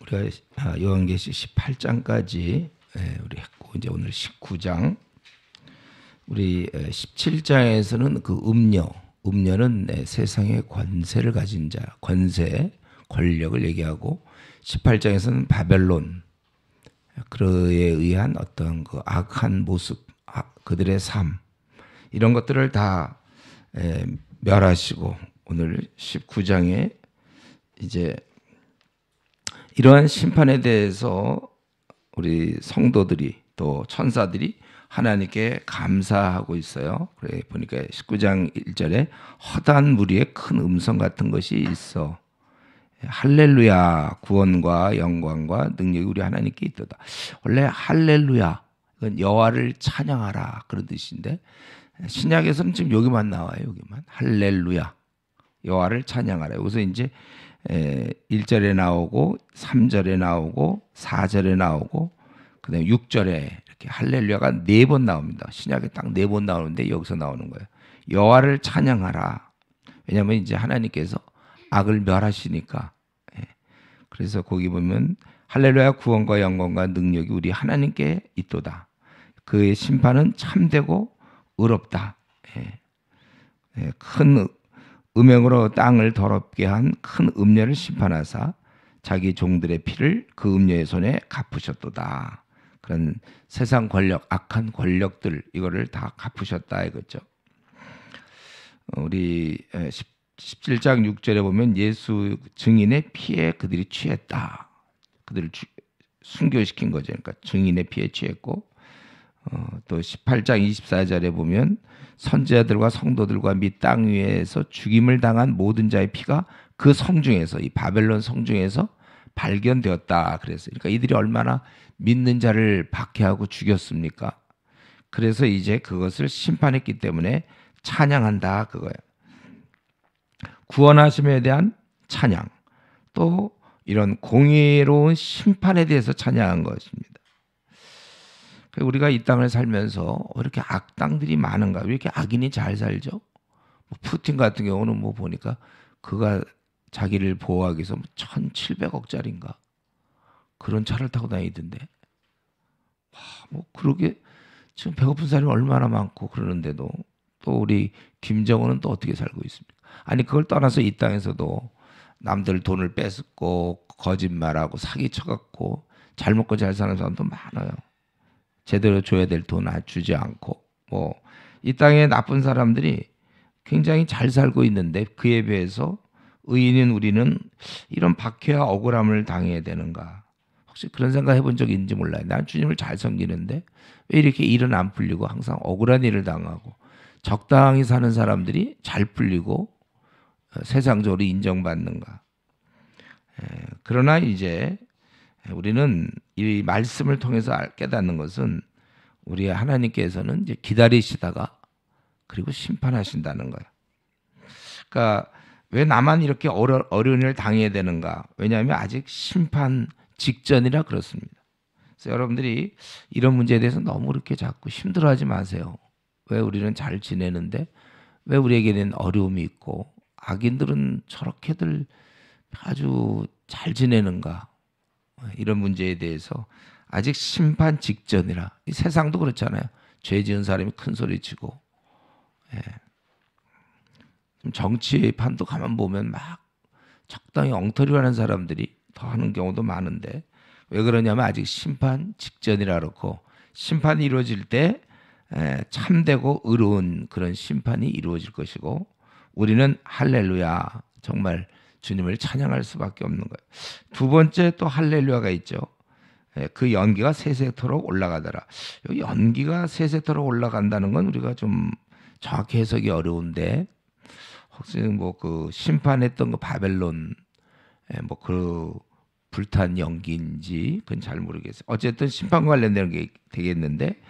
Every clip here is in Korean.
우리가 요한계시 18장까지 우리 했고 이제 오늘 19장. 우리 17장에서는 그 음녀는 세상의 권세를 가진 자, 권세, 권력을 얘기하고 18장에서는 바벨론, 그에 의한 어떤 그 악한 모습, 그들의 삶, 이런 것들을 다 멸하시고 오늘 19장에 이제 이러한 심판에 대해서 우리 성도들이 또 천사들이 하나님께 감사하고 있어요. 그래 보니까 19장 1절에 허다한 무리의 큰 음성 같은 것이 있어. 할렐루야, 구원과 영광과 능력이 우리 하나님께 있도다. 원래 할렐루야, 이건 여호와를 찬양하라 그런 뜻인데 신약에서는 지금 여기만 나와요. 여기만 할렐루야, 여호와를 찬양하라. 여기서 이제 1절에 나오고 3절에 나오고 4절에 나오고 그다음에 6절에 이렇게 할렐루야가 4번 나옵니다. 신약에 딱 4번 나오는데 여기서 나오는 거예요. 여호와를 찬양하라. 왜냐하면 이제 하나님께서 악을 멸하시니까. 그래서 거기 보면 할렐루야, 구원과 영광과 능력이 우리 하나님께 있도다. 그의 심판은 참되고 의롭다. 큰 음행으로 땅을 더럽게 한 큰 음녀를 심판하사 자기 종들의 피를 그 음녀의 손에 갚으셨도다. 그런 세상 권력, 악한 권력들 이거를 다 갚으셨다 이거죠. 우리 17장 6절에 보면 예수 증인의 피에 그들이 취했다. 그들을 순교시킨 거죠. 그러니까 증인의 피에 취했고 또 18장 24절에 보면 선지자들과 성도들과 및 땅 위에서 죽임을 당한 모든 자의 피가 그 성중에서, 이 바벨론 성중에서 발견되었다. 그래서 그러니까 이들이 얼마나 믿는 자를 박해하고 죽였습니까? 그래서 이제 그것을 심판했기 때문에 찬양한다 그거예요. 구원하심에 대한 찬양, 또 이런 공의로운 심판에 대해서 찬양한 것입니다. 우리가 이 땅을 살면서 왜 이렇게 악당들이 많은가? 왜 이렇게 악인이 잘 살죠? 푸틴 같은 경우는 뭐 보니까 그가 자기를 보호하기 위해서 1,700억짜리인가 그런 차를 타고 다니던데. 뭐 그러게 지금 배고픈 사람이 얼마나 많고 그러는데도 또 우리 김정은은 또 어떻게 살고 있습니까? 아니 그걸 떠나서 이 땅에서도 남들 돈을 뺏고 거짓말하고 사기쳐갖고 잘 먹고 잘 사는 사람도 많아요. 제대로 줘야 될 돈 주지 않고 뭐 이 땅에 나쁜 사람들이 굉장히 잘 살고 있는데 그에 비해서 의인인 우리는 이런 박해와 억울함을 당해야 되는가? 혹시 그런 생각 해본 적 있는지 몰라요. 난 주님을 잘 섬기는데 왜 이렇게 일은 안 풀리고 항상 억울한 일을 당하고 적당히 사는 사람들이 잘 풀리고 세상적으로 인정받는가? 그러나 이제 우리는 이 말씀을 통해서 깨닫는 것은 우리 하나님께서는 이제 기다리시다가 그리고 심판하신다는 거예요. 그러니까 왜 나만 이렇게 어려운 일을 당해야 되는가? 왜냐하면 아직 심판 직전이라 그렇습니다. 그래서 여러분들이 이런 문제에 대해서 너무 그렇게 자꾸 힘들어하지 마세요. 왜 우리는 잘 지내는데 왜 우리에게는 어려움이 있고 악인들은 저렇게들 아주 잘 지내는가? 이런 문제에 대해서 아직 심판 직전이라. 이 세상도 그렇잖아요. 죄 지은 사람이 큰 소리 치고 정치판도 가만 보면 막 적당히 엉터리로 하는 사람들이 더 하는 경우도 많은데 왜 그러냐면 아직 심판 직전이라 그렇고 심판이 이루어질 때 참되고 의로운 그런 심판이 이루어질 것이고 우리는 할렐루야 정말 주님을 찬양할 수밖에 없는 거예요. 두 번째 또 할렐루야가 있죠. 그 연기가 세세토록 올라가더라. 연기가 세세토록 올라간다는 건 우리가 좀 정확히 해석이 어려운데 혹시 뭐 그 심판했던 그 바벨론 뭐 그 불탄 연기인지 그건 잘 모르겠어요. 어쨌든 심판 관련된 게 되겠는데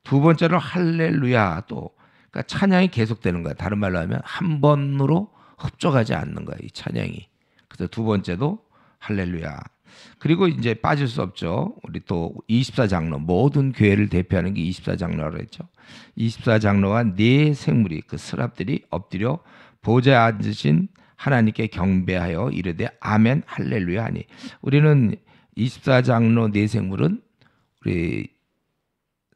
두 번째로 할렐루야 또 그러니까 찬양이 계속되는 거야. 다른 말로 하면 한 번으로 흡족하지 않는 거야 이 찬양이. 그래서 두 번째도 할렐루야. 그리고 이제 빠질 수 없죠. 우리 또 24장로 모든 교회를 대표하는 게 24장로라고 했죠. 24장로와 네 생물이 그 스랍들이 엎드려 보좌에 앉으신 하나님께 경배하여 이르되 아멘 할렐루야 하니 우리는 24장로 내생물은 우리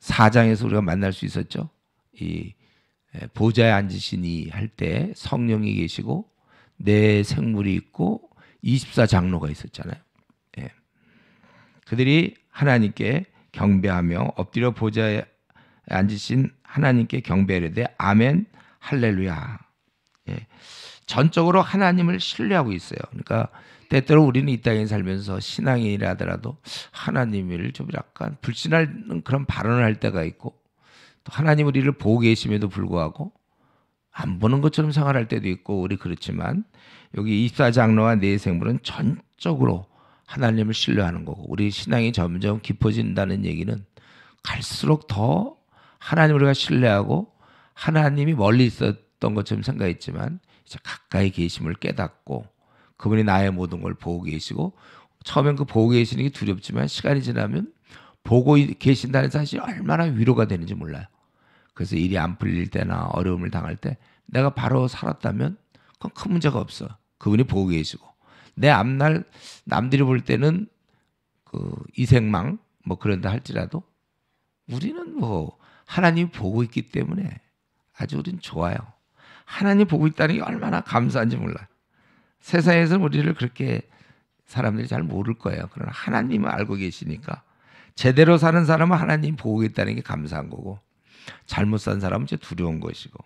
4장에서 우리가 만날 수 있었죠. 이 보좌에 앉으시니 할 때 성령이 계시고 내생물이 있고 24장로가 있었잖아요. 예. 그들이 하나님께 경배하며 엎드려 보좌에 앉으신 하나님께 경배하되 아멘 할렐루야. 예. 전적으로 하나님을 신뢰하고 있어요. 그러니까 때때로 우리는 이 땅에 살면서 신앙인이라 하더라도 하나님을 좀 약간 불신하는 그런 발언을 할 때가 있고, 또 하나님 우리를 보고 계심에도 불구하고 안 보는 것처럼 생활할 때도 있고, 우리 그렇지만 여기 24장로와 내생물은 전적으로 하나님을 신뢰하는 거고, 우리 신앙이 점점 깊어진다는 얘기는 갈수록 더 하나님을 우리가 신뢰하고 하나님이 멀리 있었던 것처럼 생각했지만 이제 가까이 계심을 깨닫고 그분이 나의 모든 걸 보고 계시고, 처음엔 그 보고 계시는 게 두렵지만 시간이 지나면 보고 계신다는 사실이 얼마나 위로가 되는지 몰라요. 그래서 일이 안 풀릴 때나 어려움을 당할 때 내가 바로 살았다면 그건 큰 문제가 없어. 그분이 보고 계시고, 내 앞날 남들이 볼 때는 그 이생망 뭐 그런다 할지라도 우리는 뭐 하나님이 보고 있기 때문에 아주 우린 좋아요. 하나님 보고 있다는 게 얼마나 감사한지 몰라요. 세상에서 우리를 그렇게 사람들이 잘 모를 거예요. 그러나 하나님은 알고 계시니까 제대로 사는 사람은 하나님 보고 있다는 게 감사한 거고, 잘못 산 사람은 이제 두려운 것이고.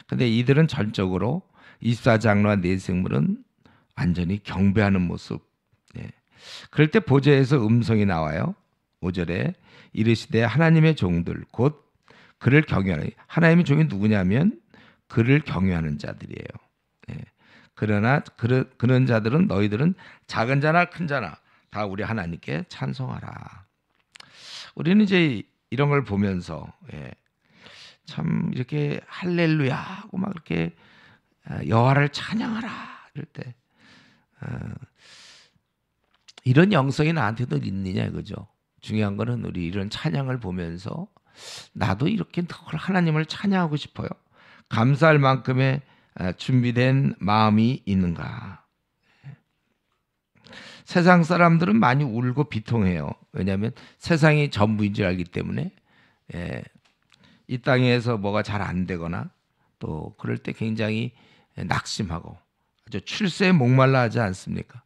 근데 이들은 전적으로 24장로와 내생물은 완전히 경배하는 모습. 예. 그럴 때 보좌에서 음성이 나와요. 5절에 이르시되 하나님의 종들 곧 그를 경외하는, 하나님의 종이 누구냐면 그를 경외하는 자들이에요. 예. 그러나 그런 자들은 너희들은 작은 자나 큰 자나 다 우리 하나님께 찬송하라. 우리는 이제 이런 걸 보면서 참 이렇게 할렐루야 하고 막 이렇게 여호와를 찬양하라 이럴 때 이런 영성이 나한테도 있느냐 이거죠. 중요한 거는 우리 이런 찬양을 보면서 나도 이렇게 하나님을 찬양하고 싶어요. 감사할 만큼의 준비된 마음이 있는가. 세상 사람들은 많이 울고 비통해요. 왜냐하면 세상이 전부인 줄 알기 때문에 이 땅에서 뭐가 잘 안 되거나 또 그럴 때 굉장히 낙심하고 아주 출세에 목말라 하지 않습니까?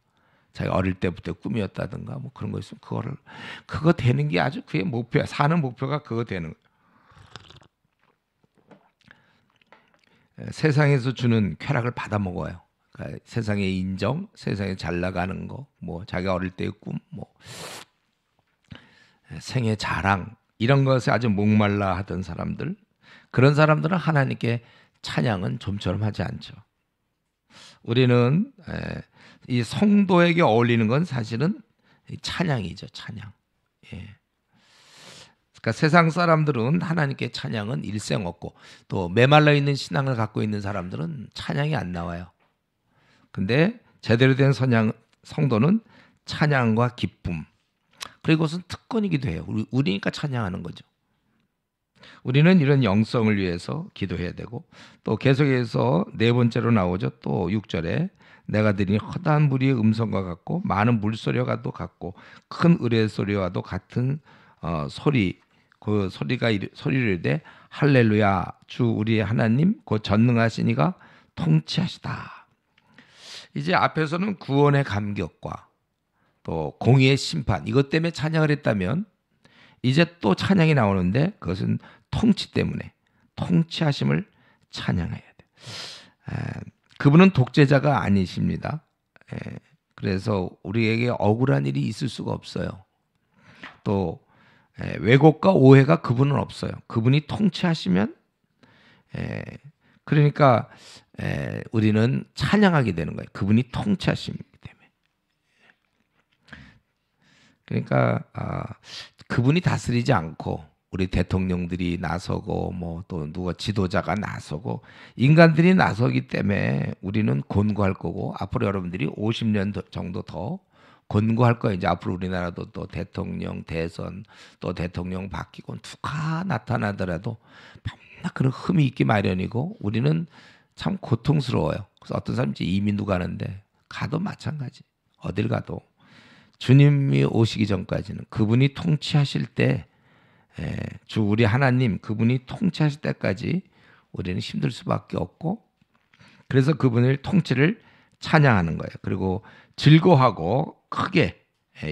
자기가 어릴 때부터 꿈이었다든가 뭐 그런 거 있으면 그거 되는 게 아주 그게 목표야. 사는 목표가 그거 되는 거예요. 세상에서 주는 쾌락을 받아 먹어요. 그러니까 세상의 인정, 세상에 잘 나가는 거, 뭐 자기가 어릴 때의 꿈, 뭐 생애 자랑 이런 것에 아주 목말라 하던 사람들, 그런 사람들은 하나님께 찬양은 좀처럼 하지 않죠. 우리는 이 성도에게 어울리는 건 사실은 찬양이죠. 찬양. 예. 그러니까 세상 사람들은 하나님께 찬양은 일생 없고, 또 메말라 있는 신앙을 갖고 있는 사람들은 찬양이 안 나와요. 근데 제대로 된 성도는 찬양과 기쁨, 그리고 그것은 특권이기도 해요. 우리니까 찬양하는 거죠. 우리는 이런 영성을 위해서 기도해야 되고, 또 계속해서 네 번째로 나오죠. 또 6절에 내가 들으니 허다한 무리의 음성과 같고 많은 물소리와도 같고 큰 의뢰 소리와도 같은 소리, 그 소리를 이르되 할렐루야 주 우리의 하나님 곧 전능하시니가 통치하시다. 이제 앞에서는 구원의 감격과 또 공의의 심판 이것 때문에 찬양을 했다면, 이제 또 찬양이 나오는데 그것은 통치 때문에 통치하심을 찬양해야 돼. 그분은 독재자가 아니십니다. 그래서 우리에게 억울한 일이 있을 수가 없어요. 또 왜곡과 오해가 그분은 없어요. 그분이 통치하시면 그러니까 우리는 찬양하게 되는 거예요. 그분이 통치하시기 때문에. 그러니까 그분이 다스리지 않고 우리 대통령들이 나서고 뭐 또 누가 지도자가 나서고 인간들이 나서기 때문에 우리는 곤고할 거고, 앞으로 여러분들이 50년 정도 더 곤고할 거예요. 이제 앞으로 우리나라도 또 대통령 대선 또 대통령 바뀌고 누가 나타나더라도 맨날 그런 흠이 있기 마련이고, 우리는 참 고통스러워요. 그래서 어떤 사람이 이제 이민도 가는데 가도 마찬가지. 어딜 가도 주님이 오시기 전까지는 그분이 통치하실 때, 주 우리 하나님 그분이 통치하실 때까지 우리는 힘들 수밖에 없고, 그래서 그분의 통치를 찬양하는 거예요. 그리고 즐거워하고 크게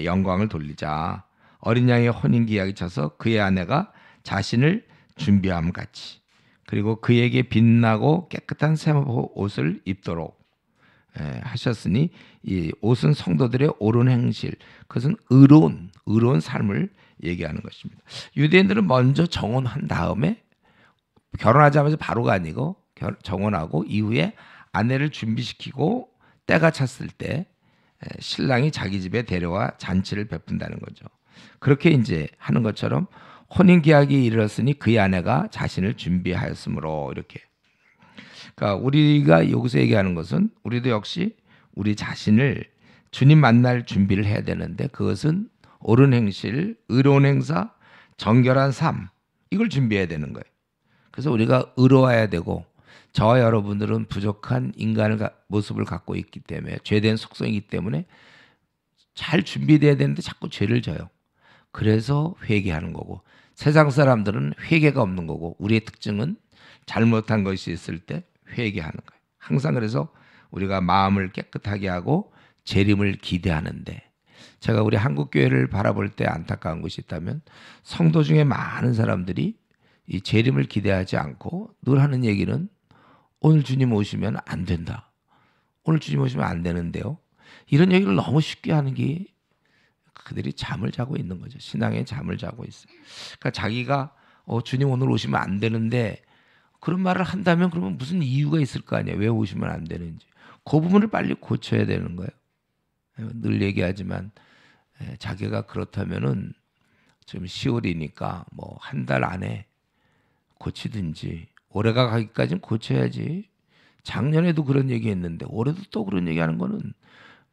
영광을 돌리자. 어린 양의 혼인기약이 쳐서 그의 아내가 자신을 준비함 같이, 그리고 그에게 빛나고 깨끗한 새 옷을 입도록 하셨으니, 이 옷은 성도들의 옳은 행실, 그것은 의로운 삶을 얘기하는 것입니다. 유대인들은 먼저 정혼한 다음에, 결혼하자마자 바로가 아니고 정혼하고 이후에 아내를 준비시키고 때가 찼을 때 신랑이 자기 집에 데려와 잔치를 베푼다는 거죠. 그렇게 이제 하는 것처럼 혼인 계약이 이르렀으니 그의 아내가 자신을 준비하였으므로, 이렇게. 그러니까 우리가 여기서 얘기하는 것은 우리도 역시 우리 자신을 주님 만날 준비를 해야 되는데, 그것은 옳은 행실, 의로운 행사, 정결한 삶, 이걸 준비해야 되는 거예요. 그래서 우리가 의로워야 되고, 저와 여러분들은 부족한 인간의 모습을 갖고 있기 때문에, 죄된 속성이기 때문에 잘 준비돼야 되는데 자꾸 죄를 져요. 그래서 회개하는 거고, 세상 사람들은 회개가 없는 거고, 우리의 특징은 잘못한 것이 있을 때 회개하는 거예요. 항상 그래서 우리가 마음을 깨끗하게 하고 재림을 기대하는데, 제가 우리 한국 교회를 바라볼 때 안타까운 것이 있다면, 성도 중에 많은 사람들이 이 재림을 기대하지 않고 늘 하는 얘기는 오늘 주님 오시면 안 된다. 오늘 주님 오시면 안 되는데요. 이런 얘기를 너무 쉽게 하는 게 그들이 잠을 자고 있는 거죠. 신앙에 잠을 자고 있어요. 그러니까 자기가 주님 오늘 오시면 안 되는데, 그런 말을 한다면 그러면 무슨 이유가 있을 거 아니에요. 왜 오시면 안 되는지. 그 부분을 빨리 고쳐야 되는 거예요. 늘 얘기하지만 자기가 그렇다면은 지금 10월이니까 뭐 한 달 안에 고치든지, 올해가 가기까지는 고쳐야지. 작년에도 그런 얘기했는데 올해도 또 그런 얘기하는 거는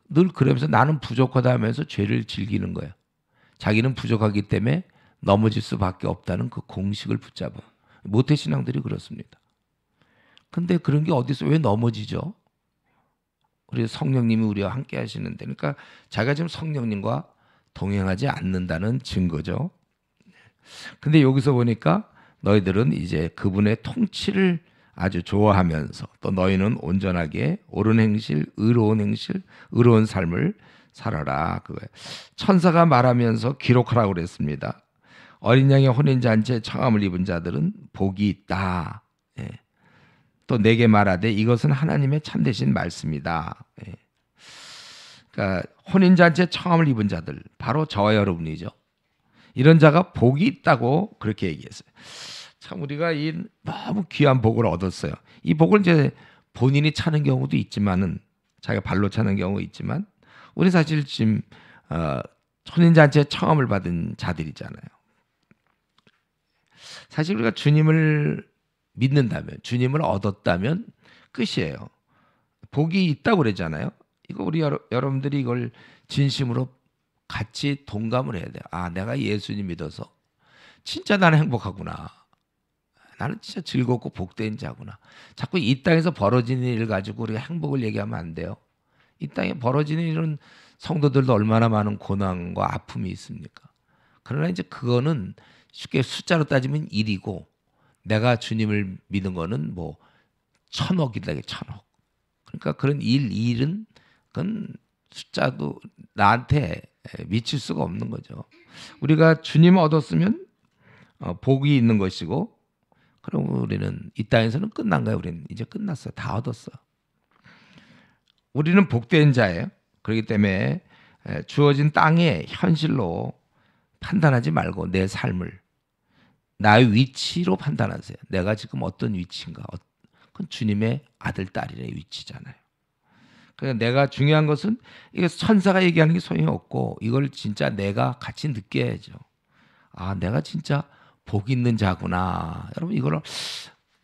늘 그러면서 나는 부족하다 하면서 죄를 즐기는 거예요. 자기는 부족하기 때문에 넘어질 수밖에 없다는 그 공식을 붙잡아. 모태신앙들이 그렇습니다. 근데 그런 게 어디서 왜 넘어지죠? 우리 성령님이 우리와 함께 하시는데, 그러니까 자기가 지금 성령님과 동행하지 않는다는 증거죠. 근데 여기서 보니까 너희들은 이제 그분의 통치를 아주 좋아하면서, 또 너희는 온전하게 옳은 행실, 의로운 삶을 살아라. 그거예요. 천사가 말하면서 기록하라고 그랬습니다. 어린 양의 혼인잔치에 청함을 입은 자들은 복이 있다. 예. 또 내게 말하되 이것은 하나님의 참되신 말씀이다. 예. 그러니까 혼인잔치에 청함을 입은 자들, 바로 저와 여러분이죠. 이런 자가 복이 있다고 그렇게 얘기했어요. 참 우리가 이 너무 귀한 복을 얻었어요. 이 복을 이제 본인이 차는 경우도 있지만은, 자기가 발로 차는 경우 있지만, 우리 사실 지금 혼인잔치에 청함을 받은 자들이잖아요. 사실 우리가 주님을 믿는다면, 주님을 얻었다면 끝이에요. 복이 있다고 그러잖아요. 이거 우리 여러분들이 이걸 진심으로 같이 동감을 해야 돼요. 아, 내가 예수님 믿어서 진짜 나는 행복하구나. 나는 진짜 즐겁고 복된 자구나. 자꾸 이 땅에서 벌어지는 일을 가지고 우리가 행복을 얘기하면 안 돼요. 이 땅에 벌어지는 일은 성도들도 얼마나 많은 고난과 아픔이 있습니까? 그러나 이제 그거는 쉽게 숫자로 따지면 1이고, 내가 주님을 믿는 거는 뭐 1000억이다, 1000억. 그러니까 그런 일은 그건 숫자도 나한테 미칠 수가 없는 거죠. 우리가 주님을 얻었으면 복이 있는 것이고, 그럼 우리는 이 땅에서는 끝난 거예요. 우리는 이제 끝났어요. 다 얻었어. 우리는 복된 자예요. 그렇기 때문에 주어진 땅의 현실로 판단하지 말고 내 삶을 나의 위치로 판단하세요. 내가 지금 어떤 위치인가? 그건 주님의 아들, 딸의 위치잖아요. 그러니까 내가 중요한 것은, 이게 천사가 얘기하는 게 소용이 없고, 이걸 진짜 내가 같이 느껴야죠. 아, 내가 진짜 복 있는 자구나. 여러분, 이걸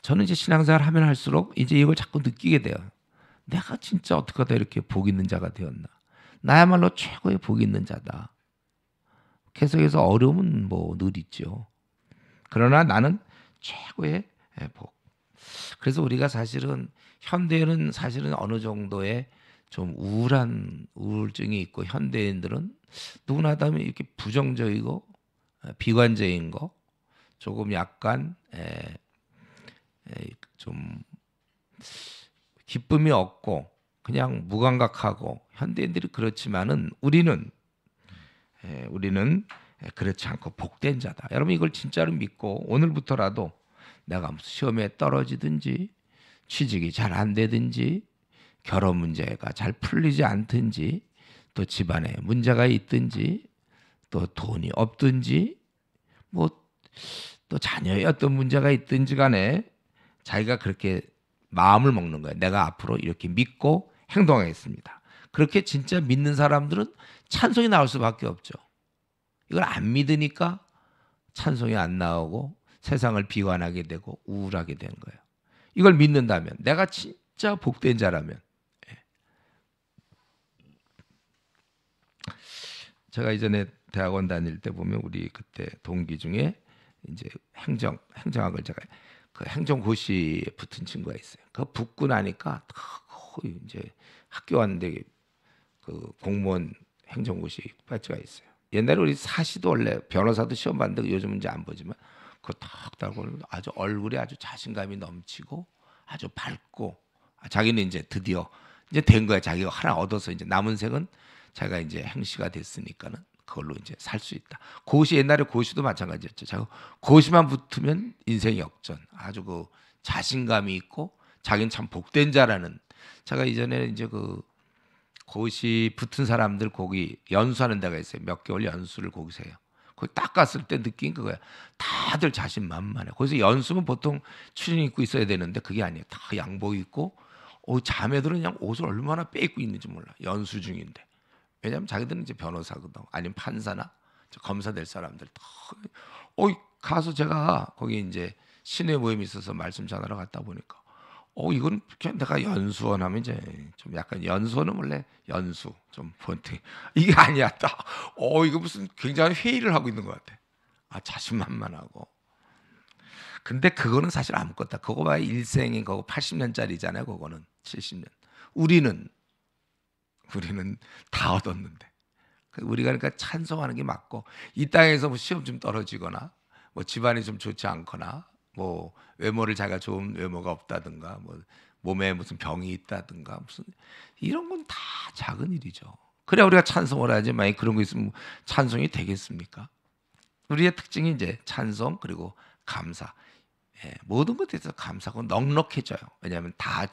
저는 이제 신앙생활 하면 할수록 이제 이걸 자꾸 느끼게 돼요. 내가 진짜 어떻게 하다 이렇게 복 있는 자가 되었나. 나야말로 최고의 복 있는 자다. 계속해서 어려움은 뭐 늘 있죠. 그러나 나는 최고의 복. 그래서 우리가 사실은 현대에는 사실은 어느 정도의 좀 우울한 우울증이 있고 현대인들은 누구나 다 이렇게 부정적이고 비관적인 거 조금 약간 좀 기쁨이 없고 그냥 무감각하고 현대인들이 그렇지만은 우리는 그렇지 않고 복된 자다. 여러분 이걸 진짜로 믿고 오늘부터라도 내가 무슨 시험에 떨어지든지 취직이 잘 안 되든지 결혼 문제가 잘 풀리지 않든지 또 집안에 문제가 있든지 또 돈이 없든지 뭐 또 자녀의 어떤 문제가 있든지 간에 자기가 그렇게 마음을 먹는 거예요. 내가 앞으로 이렇게 믿고 행동하겠습니다. 그렇게 진짜 믿는 사람들은 찬송이 나올 수밖에 없죠. 이걸 안 믿으니까 찬송이 안 나오고 세상을 비관하게 되고 우울하게 되는 거예요. 이걸 믿는다면 내가 진짜 복된 자라면 제가 이전에 대학원 다닐 때 보면 우리 그때 동기 중에 이제 행정학을 제가 그 행정고시에 붙은 친구가 있어요. 그 붙고 나니까 거의 이제 학교 왔는데 그 공무원 행정고시 배지가 있어요. 옛날에 우리 사시도 원래 변호사도 시험 봤는데 요즘은 이제 안 보지만 그거 탁 달고 아주 얼굴에 아주 자신감이 넘치고 아주 밝고 자기는 이제 드디어 이제 된 거야. 자기가 하나 얻어서 이제 남은 생은 자기가 이제 행시가 됐으니까는 그걸로 이제 살 수 있다. 고시 옛날에 고시도 마찬가지였죠. 자기 고시만 붙으면 인생 역전. 아주 그 자신감이 있고 자기는 참 복된 자라는. 제가 이전에 이제 그 고시 붙은 사람들 거기 연수하는 데가 있어요. 몇 개월 연수를 거기서 해요. 거기 딱 갔을 때 느낀 그거야. 다들 자신만만해. 거기서 연수면 보통 추진 입고 있어야 되는데 그게 아니에요. 다 양복 입고 자매들은 그냥 옷을 얼마나 빼입고 있는지 몰라. 연수 중인데. 왜냐하면 자기들은 이제 변호사거든. 아니면 판사나 검사 될 사람들. 가서 제가 거기 이제 신의 모임이 있어서 말씀 전하러 갔다 보니까 이건 그냥 내가 연수원 하면 이제 좀 약간 연수원은 원래 연수 좀 폰트 이게 아니야. 딱 이거 무슨 굉장히 회의를 하고 있는 것 같아. 자신만만하고. 근데 그거는 사실 아무것도. 그거 봐야 일생인 거고 80년짜리잖아요. 그거는 70년. 우리는 다 얻었는데. 우리가 그러니까 찬송하는 게 맞고 이 땅에서 뭐 시험 좀 떨어지거나 뭐 집안이 좀 좋지 않거나 뭐 외모를 자기가 좋은 외모가 없다든가 뭐 몸에 무슨 병이 있다든가 무슨 이런 건 다 작은 일이죠. 그래 우리가 찬송을 하지 만약 그런 거 있으면 찬송이 되겠습니까? 우리의 특징이 이제 찬송 그리고 감사. 모든 것에 대해서 감사하고 넉넉해져요. 왜냐하면 다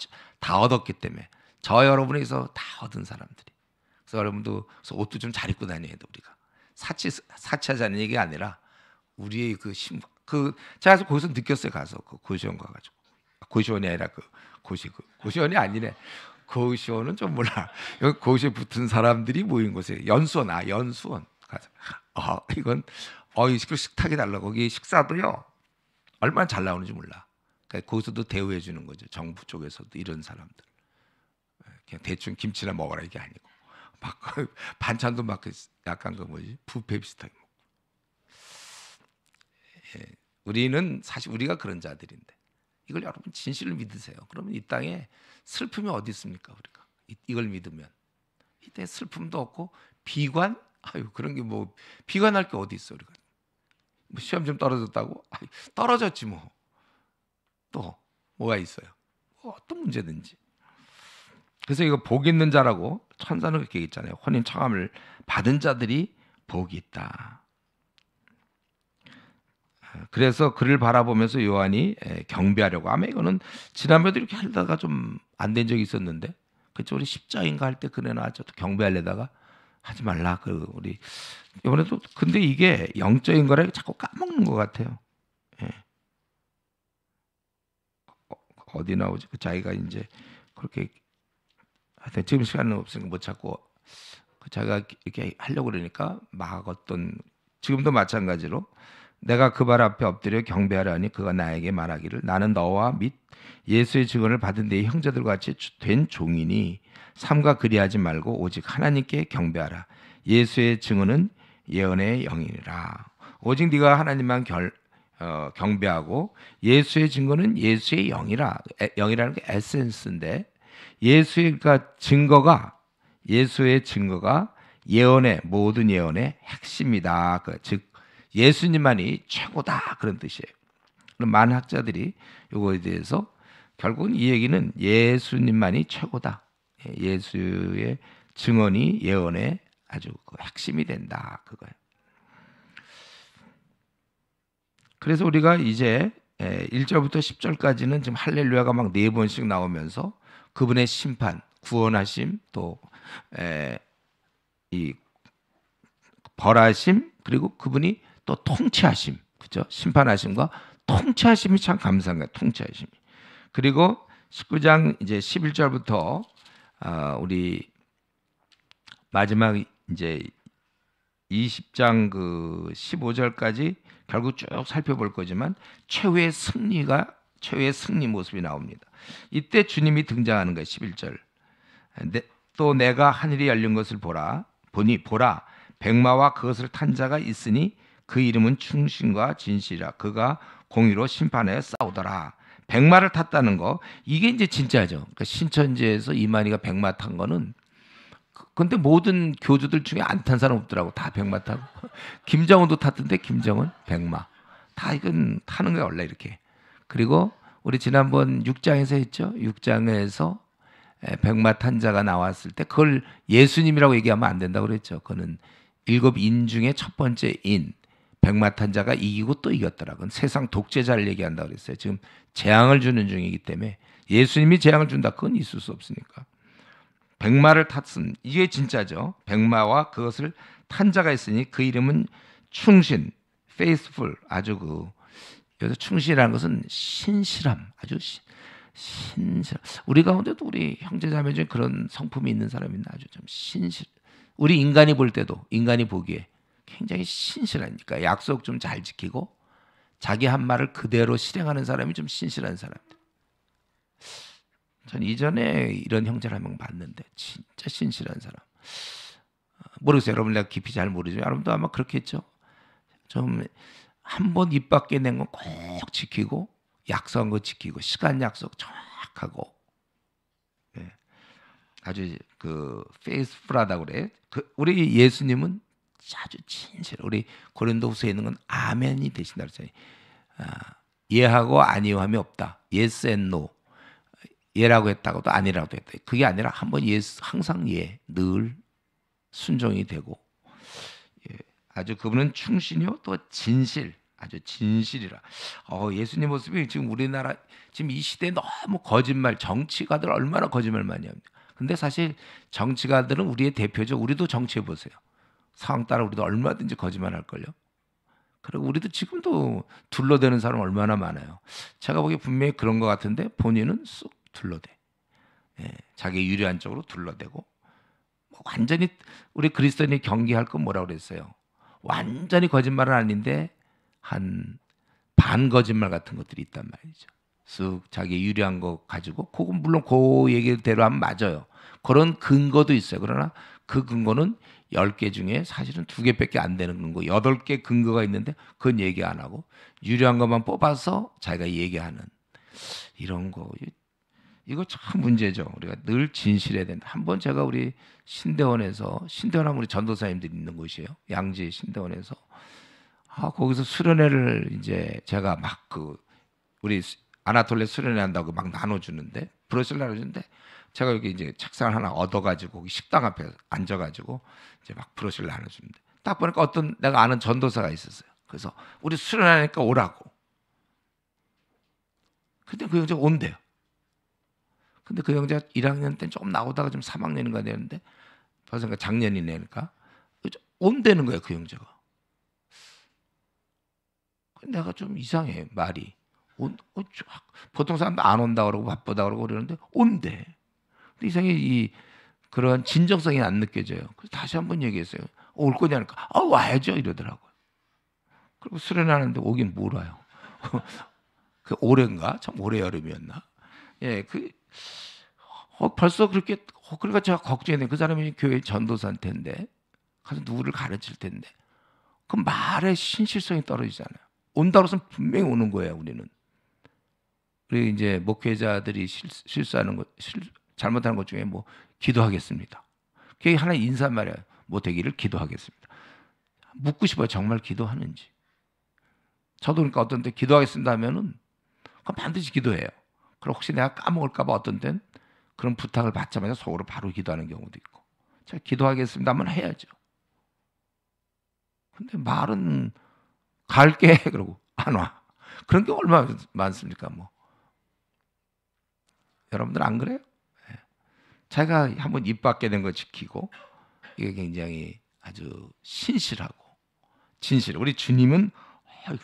얻었기 때문에. 저 여러분에서 다 얻은 사람들이. 그래서 여러분도 그래서 옷도 좀 잘 입고 다녀야 돼 우리가. 사치하자는 얘기가 아니라 우리의 제가 거기서 느꼈어요. 가서 그 고시원 가가지고 고시원이 아니라 고시원이 아니네. 고시원은 좀 몰라. 여기 고시에 붙은 사람들이 모인 곳에 연수원 가서 이건 식탁이 달라. 거기 식사도요 얼마나 잘 나오는지 몰라. 그러니까 거기서도 대우해 주는 거죠. 정부 쪽에서도 이런 사람들. 그냥 대충 김치나 먹어라 이게 아니고 막 반찬도 막 약간 뷔페 비슷하게 먹고. 우리는 사실 우리가 그런 자들인데 이걸 여러분 진실로 믿으세요. 그러면 이 땅에 슬픔이 어디 있습니까? 우리가 이걸 믿으면 이 땅에 슬픔도 없고 비관 그런 게 뭐 비관할 게 어디 있어. 우리가 뭐 시험 좀 떨어졌다고 떨어졌지 뭐 또 뭐가 있어요? 어떤 문제든지. 그래서 이거 복 있는 자라고 천사는 그렇게 얘기했잖아요. 혼인 청함을 받은 자들이 복이 있다. 그래서 그를 바라보면서 요한이 경배하려고. 아마 이거는 지난번에도 이렇게 하다가 좀 안 된 적이 있었는데 그쵸 우리 십자인가 할 때 그래 놔죠. 경배하려다가 하지 말라. 우리 이번에도 근데 이게 영적인 거라 자꾸 까먹는 것 같아요. 어디 나오지? 자기가 이제 그렇게 하여튼 지금 시간은 없으니까 못 찾고 자기가 이렇게 하려고 그러니까 막 지금도 마찬가지로 내가 그 발 앞에 엎드려 경배하라니 그가 나에게 말하기를 나는 너와 및 예수의 증언을 받은 내 형제들과 같이 된 종이니 삼가 그리하지 말고 오직 하나님께 경배하라. 예수의 증언은 예언의 영이라. 오직 네가 하나님만 경배하고 예수의 증거는 예수의 영이라는 게 에센스인데 예수의 증거가 예언의 모든 예언의 핵심이다. 즉 예수님만이 최고다 그런 뜻이에요. 그럼 많은 학자들이 이거에 대해서 결국은 이 얘기는 예수님만이 최고다. 예수의 증언이 예언의 아주 핵심이 된다 그거예요. 그래서 우리가 이제 1절부터 10절까지는 지금 할렐루야가 막 4번씩 나오면서 그분의 심판, 구원하심, 또 이 벌하심, 그리고 그분이 또 통치하심, 그죠? 심판하심과 통치하심이 참 감사한 거예요. 통치하심이. 그리고 19장 이제 11절부터 우리 마지막 이제 20장 그 15절까지 결국 쭉 살펴볼 거지만 최후의 승리 모습이 나옵니다. 이때 주님이 등장하는 거예요. 11절. 또 내가 하늘이 열린 것을 보니 백마와 그것을 탄 자가 있으니 그 이름은 충신과 진실이라. 그가 공의로 심판하여 싸우더라. 백마를 탔다는 거 이게 이제 진짜죠. 그러니까 신천지에서 이만희가 백마 탄 거는 근데 모든 교주들 중에 안 탄 사람 없더라고. 다 백마 타고. 김정은도 탔던데 김정은 백마. 다 이건 타는 거야 원래 이렇게. 그리고 우리 지난번 6장에서 했죠. 6장에서 백마 탄 자가 나왔을 때 그걸 예수님이라고 얘기하면 안 된다고 그랬죠. 그거는 7인 중에 첫 번째 인. 백마 탄 자가 이기고 또 이겼더라. 그건 세상 독재자를 얘기한다고 그랬어요. 지금 재앙을 주는 중이기 때문에 예수님이 재앙을 준다. 그건 있을 수 없으니까. 백마를 탔음. 이게 진짜죠. 백마와 그것을 탄 자가 있으니 그 이름은 충신, faithful. 아주 여기서 충신이라는 것은 신실함. 아주 신실. 우리 가운데도 우리 형제자매 중에 그런 성품이 있는 사람이 있나? 아주 좀 신실. 우리 인간이 볼 때도 인간이 보기에 굉장히 신실하니까 약속 좀 잘 지키고 자기 한 말을 그대로 실행하는 사람이 좀 신실한 사람들. 전 이전에 이런 형제를 한 명 봤는데 진짜 신실한 사람. 모르겠어요. 여러분 내가 깊이 잘 모르지만 여러분도 아마 그렇겠죠. 좀 한 번 입 밖에 낸 거 꼭 지키고 약속한 거 지키고 시간 약속 정확하고 아주 페이스풀하다고 그래. 우리 예수님은 아주 진실. 우리 고린도후서에 있는 건 아멘이 되신다 그랬잖아요. 예하고 아니요함이 없다. yes and no. 예라고 했다고도 아니라고 했다. 그게 아니라 한번 예수 항상 늘 순종이 되고 아주 그분은 충신이요 또 진실. 아주 진실이라. 예수님 모습이 지금 우리나라 지금 이 시대에 너무 거짓말 정치가들 얼마나 거짓말 많이 합니까? 근데 사실 정치가들은 우리의 대표죠. 우리도 정치해 보세요. 상황 따라 우리도 얼마든지 거짓말 할걸요. 그리고 우리도 지금도 둘러대는 사람 얼마나 많아요. 제가 보기에 분명히 그런 것 같은데 본인은 쑥 둘러대. 자기 유리한 쪽으로 둘러대고 완전히 우리 그리스도인이 경계할 건 뭐라고 그랬어요. 완전히 거짓말은 아닌데 한 반 거짓말 같은 것들이 있단 말이죠. 쓱 자기 유리한 거 가지고 그건 물론 그 얘기대로 하면 맞아요. 그런 근거도 있어요. 그러나 그 근거는 10개 중에 사실은 2개밖에 안 되는 근거, 8개 근거가 있는데 그건 얘기 안 하고 유리한 것만 뽑아서 자기가 얘기하는 이런 거. 이거 참 문제죠. 우리가 늘 진실해야 된다. 한번 제가 우리 신대원에서 신대원 우리 전도사님들이 있는 곳이에요. 양지 신대원에서 거기서 수련회를 이제 제가 막 우리 아나톨레 수련회 한다고 막 나눠주는데 브로셔를 나눠주는데 제가 여기 이제 책상을 하나 얻어가지고 식당 앞에 앉아가지고 이제 막 브로셔를 나눠주는데 딱 보니까 어떤 내가 아는 전도사가 있었어요. 그래서 우리 수련하니까 오라고. 근데 그 형제가 온대요. 근데 그 형제가 1학년 때 조금 나오다가 좀 3학년인가 되는데 벌써 작년이니까 온다는 거예요. 그 형제가. 내가 좀 이상해 말이. 보통 사람도 안 온다 그러고 바쁘다 그러고 그러는데 온대. 근데 이상하게 그런 진정성이 안 느껴져요. 그래서 다시 한번 얘기했어요. 올 거냐니까 와야죠 이러더라고요. 그리고 수련하는데 오긴 뭘 와요. 그 올해인가? 참 올해 여름이었나? 벌써 그렇게 그러니까 제가 걱정했네. 그 사람이 교회 전도사일 텐데 가서 누구를 가르칠 텐데 그 말의 신실성이 떨어지잖아요. 온다고 해서 분명히 오는 거예요. 우리는. 우리 이제 목회자들이 실수하는 것 잘못하는 것 중에 뭐 기도하겠습니다. 그게 하나 인사말이에요. 뭐 되기를 기도하겠습니다. 묻고 싶어요. 정말 기도하는지. 저도 그러니까 어떤 때 기도하겠습니다 하면은 그럼 반드시 기도해요. 그럼 혹시 내가 까먹을까 봐 어떤 때는 그런 부탁을 받자마자 속으로 바로 기도하는 경우도 있고. 제가 기도하겠습니다 하면 해야죠. 근데 말은 갈게 그러고 안 와. 그런 게 얼마나 많습니까? 뭐. 여러분들 안 그래요? 제가 한번 입 밖에 된 거 지키고 이게 굉장히 아주 신실하고 진실. 우리 주님은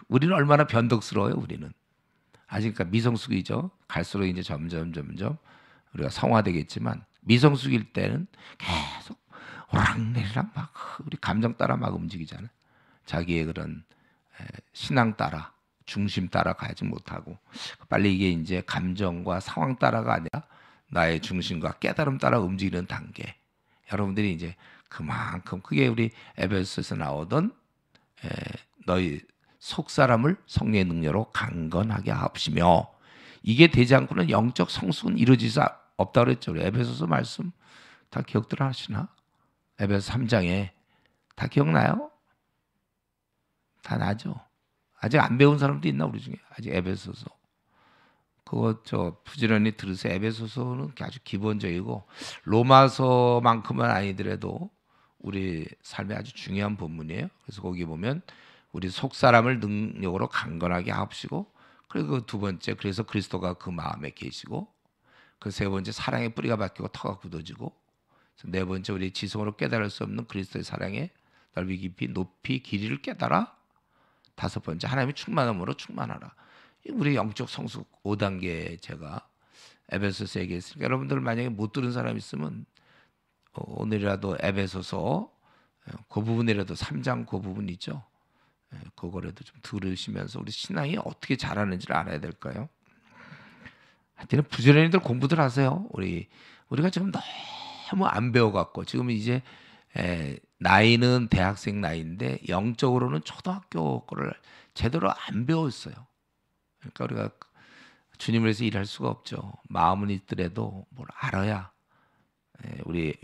우리는 얼마나 변덕스러워요. 우리는 아직 그러니까 미성숙이죠. 갈수록 이제 점점 우리가 성화되겠지만 미성숙일 때는 계속 오락내리락 막 우리 감정 따라 막 움직이잖아요. 자기의 그런 신앙 따라 중심 따라 가지 못하고 빨리 이게 이제 감정과 상황 따라가 아니라 나의 중심과 깨달음 따라 움직이는 단계. 여러분들이 이제 그만큼 그게 우리 에베소서에서 나오던 너희 속 사람을 성령의 능력으로 강건하게 하옵시며 이게 되지 않고는 영적 성숙은 이루어질 수 없다고 그랬죠. 우리 에베소서 말씀 다 기억들 하시나? 에베소 3장에 다 기억나요? 다 나죠. 아직 안 배운 사람도 있나 우리 중에? 아직 에베소서. 그거 저 부지런히 들으세요. 에베소서는 아주 기본적이고 로마서만큼은 아니더라도 우리 삶에 아주 중요한 본문이에요. 그래서 거기 보면 우리 속 사람을 능력으로 강건하게 하옵시고 그리고 두 번째 그래서 그리스도가 그 마음에 계시고 그 세 번째 사랑의 뿌리가 박히고 터가 굳어지고 네 번째 우리 지성으로 깨달을 수 없는 그리스도의 사랑의 넓이 깊이 높이 길이를 깨달아 다섯 번째 하나님의 충만함으로 충만하라. 우리 영적 성숙 5단계 제가 에베소서 얘기했으니까 여러분들 만약에 못 들은 사람 있으면 오늘이라도 에베소서 그 부분이라도 3장 그 부분 있죠. 그거라도 좀 들으시면서 우리 신앙이 어떻게 자라는지를 알아야 될까요? 하여튼 부지런히들 공부들 하세요. 우리가 지금 너무 안 배워갖고 지금 이제 나이는 대학생 나이인데 영적으로는 초등학교 거를 제대로 안 배웠어요. 그러니까 우리가 주님을 위해서 일할 수가 없죠. 마음은 있더라도 뭘 알아야 우리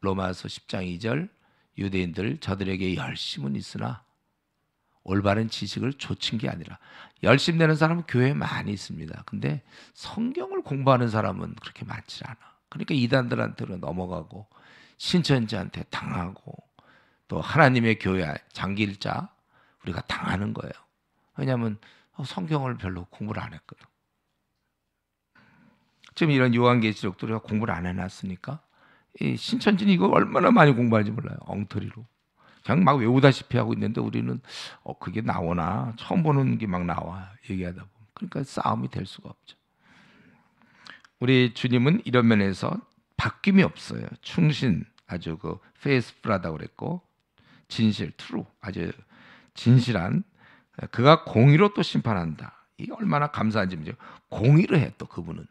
로마서 10장 2절 유대인들 저들에게 열심은 있으나 올바른 지식을 좇은 게 아니라 열심 내는 사람은 교회에 많이 있습니다. 근데 성경을 공부하는 사람은 그렇게 많지 않아. 그러니까 이단들한테로 넘어가고 신천지한테 당하고 또 하나님의 교회 장기일자 우리가 당하는 거예요. 왜냐하면 성경을 별로 공부를 안 했거든. 지금 이런 요한계시록도 우리가 공부를 안 해놨으니까 이 신천지는 이거 얼마나 많이 공부하는지 몰라요. 엉터리로. 그냥 막 외우다시피 하고 있는데 우리는 그게 나오나 처음 보는 게 막 나와 얘기하다 보면 그러니까 싸움이 될 수가 없죠. 우리 주님은 이런 면에서 바뀜이 없어요. 충신 아주 그 페이스풀하다고 그랬고 진실 트루 아주 진실한 그가 공의로 또 심판한다. 이게 얼마나 감사한 점이죠. 공의로 해 또 그분은.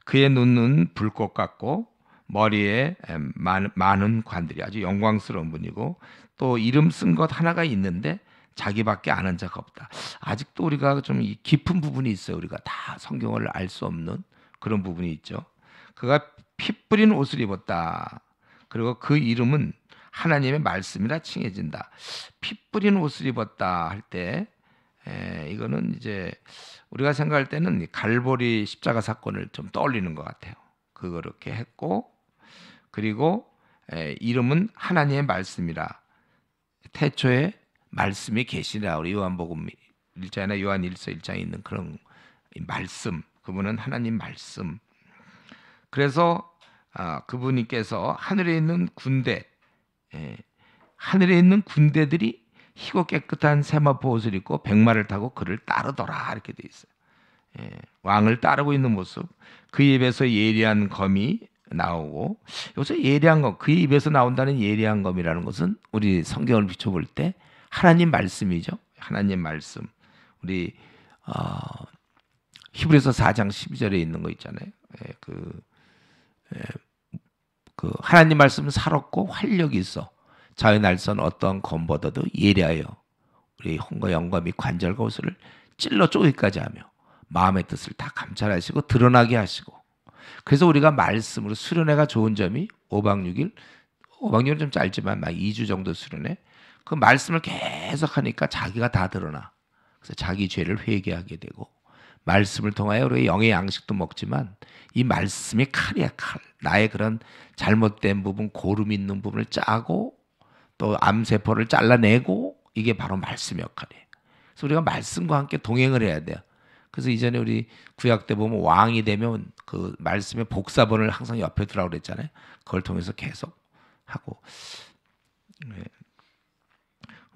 그의 눈은 불꽃 같고 머리에 많은 관들이 아주 영광스러운 분이고 또 이름 쓴 것 하나가 있는데 자기밖에 아는 자가 없다. 아직도 우리가 좀 깊은 부분이 있어요. 우리가 다 성경을 알 수 없는 그런 부분이 있죠. 그가 피 뿌린 옷을 입었다. 그리고 그 이름은 하나님의 말씀이라 칭해진다. 피 뿌린 옷을 입었다 할 때 이거는 이제 우리가 생각할 때는 갈보리 십자가 사건을 좀 떠올리는 것 같아요. 그렇게 했고 그리고 이름은 하나님의 말씀이라 태초에 말씀이 계시라. 우리 요한복음 1장이나 요한 1서 1장에 있는 그런 말씀 그분은 하나님 말씀. 그래서 그분께서 하늘에 있는 군대 하늘에 있는 군대들이 희고 깨끗한 세마포 옷을 입고 백마를 타고 그를 따르더라 이렇게 돼 있어요. 왕을 따르고 있는 모습. 그 입에서 예리한 검이 나오고 여기서 예리한 검, 그의 입에서 나온다는 예리한 검이라는 것은 우리 성경을 비춰볼 때 하나님 말씀이죠. 하나님 말씀. 우리 히브리서 4장 12절에 있는 거 있잖아요. 그 하나님 말씀은 살았고 활력이 있어. 자의 날선 어떠한 검보다도 예리하여 우리 혼과 영과 및 관절과 옷을 찔러 쪼개기까지 하며 마음의 뜻을 다 감찰하시고 드러나게 하시고 그래서 우리가 말씀으로 수련회가 좋은 점이 5박 6일, 5박 6일은 좀 짧지만 막 2주 정도 수련회, 그 말씀을 계속 하니까 자기가 다 드러나. 그래서 자기 죄를 회개하게 되고, 말씀을 통하여 우리가 영의 양식도 먹지만 이 말씀이 칼이야, 칼. 나의 그런 잘못된 부분, 고름 있는 부분을 짜고 또 암세포를 잘라내고, 이게 바로 말씀 역할이에요. 그래서 우리가 말씀과 함께 동행을 해야 돼요. 그래서 이전에 우리 구약 때 보면 왕이 되면 그 말씀의 복사본을 항상 옆에 두라고 그랬잖아요. 그걸 통해서 계속 하고,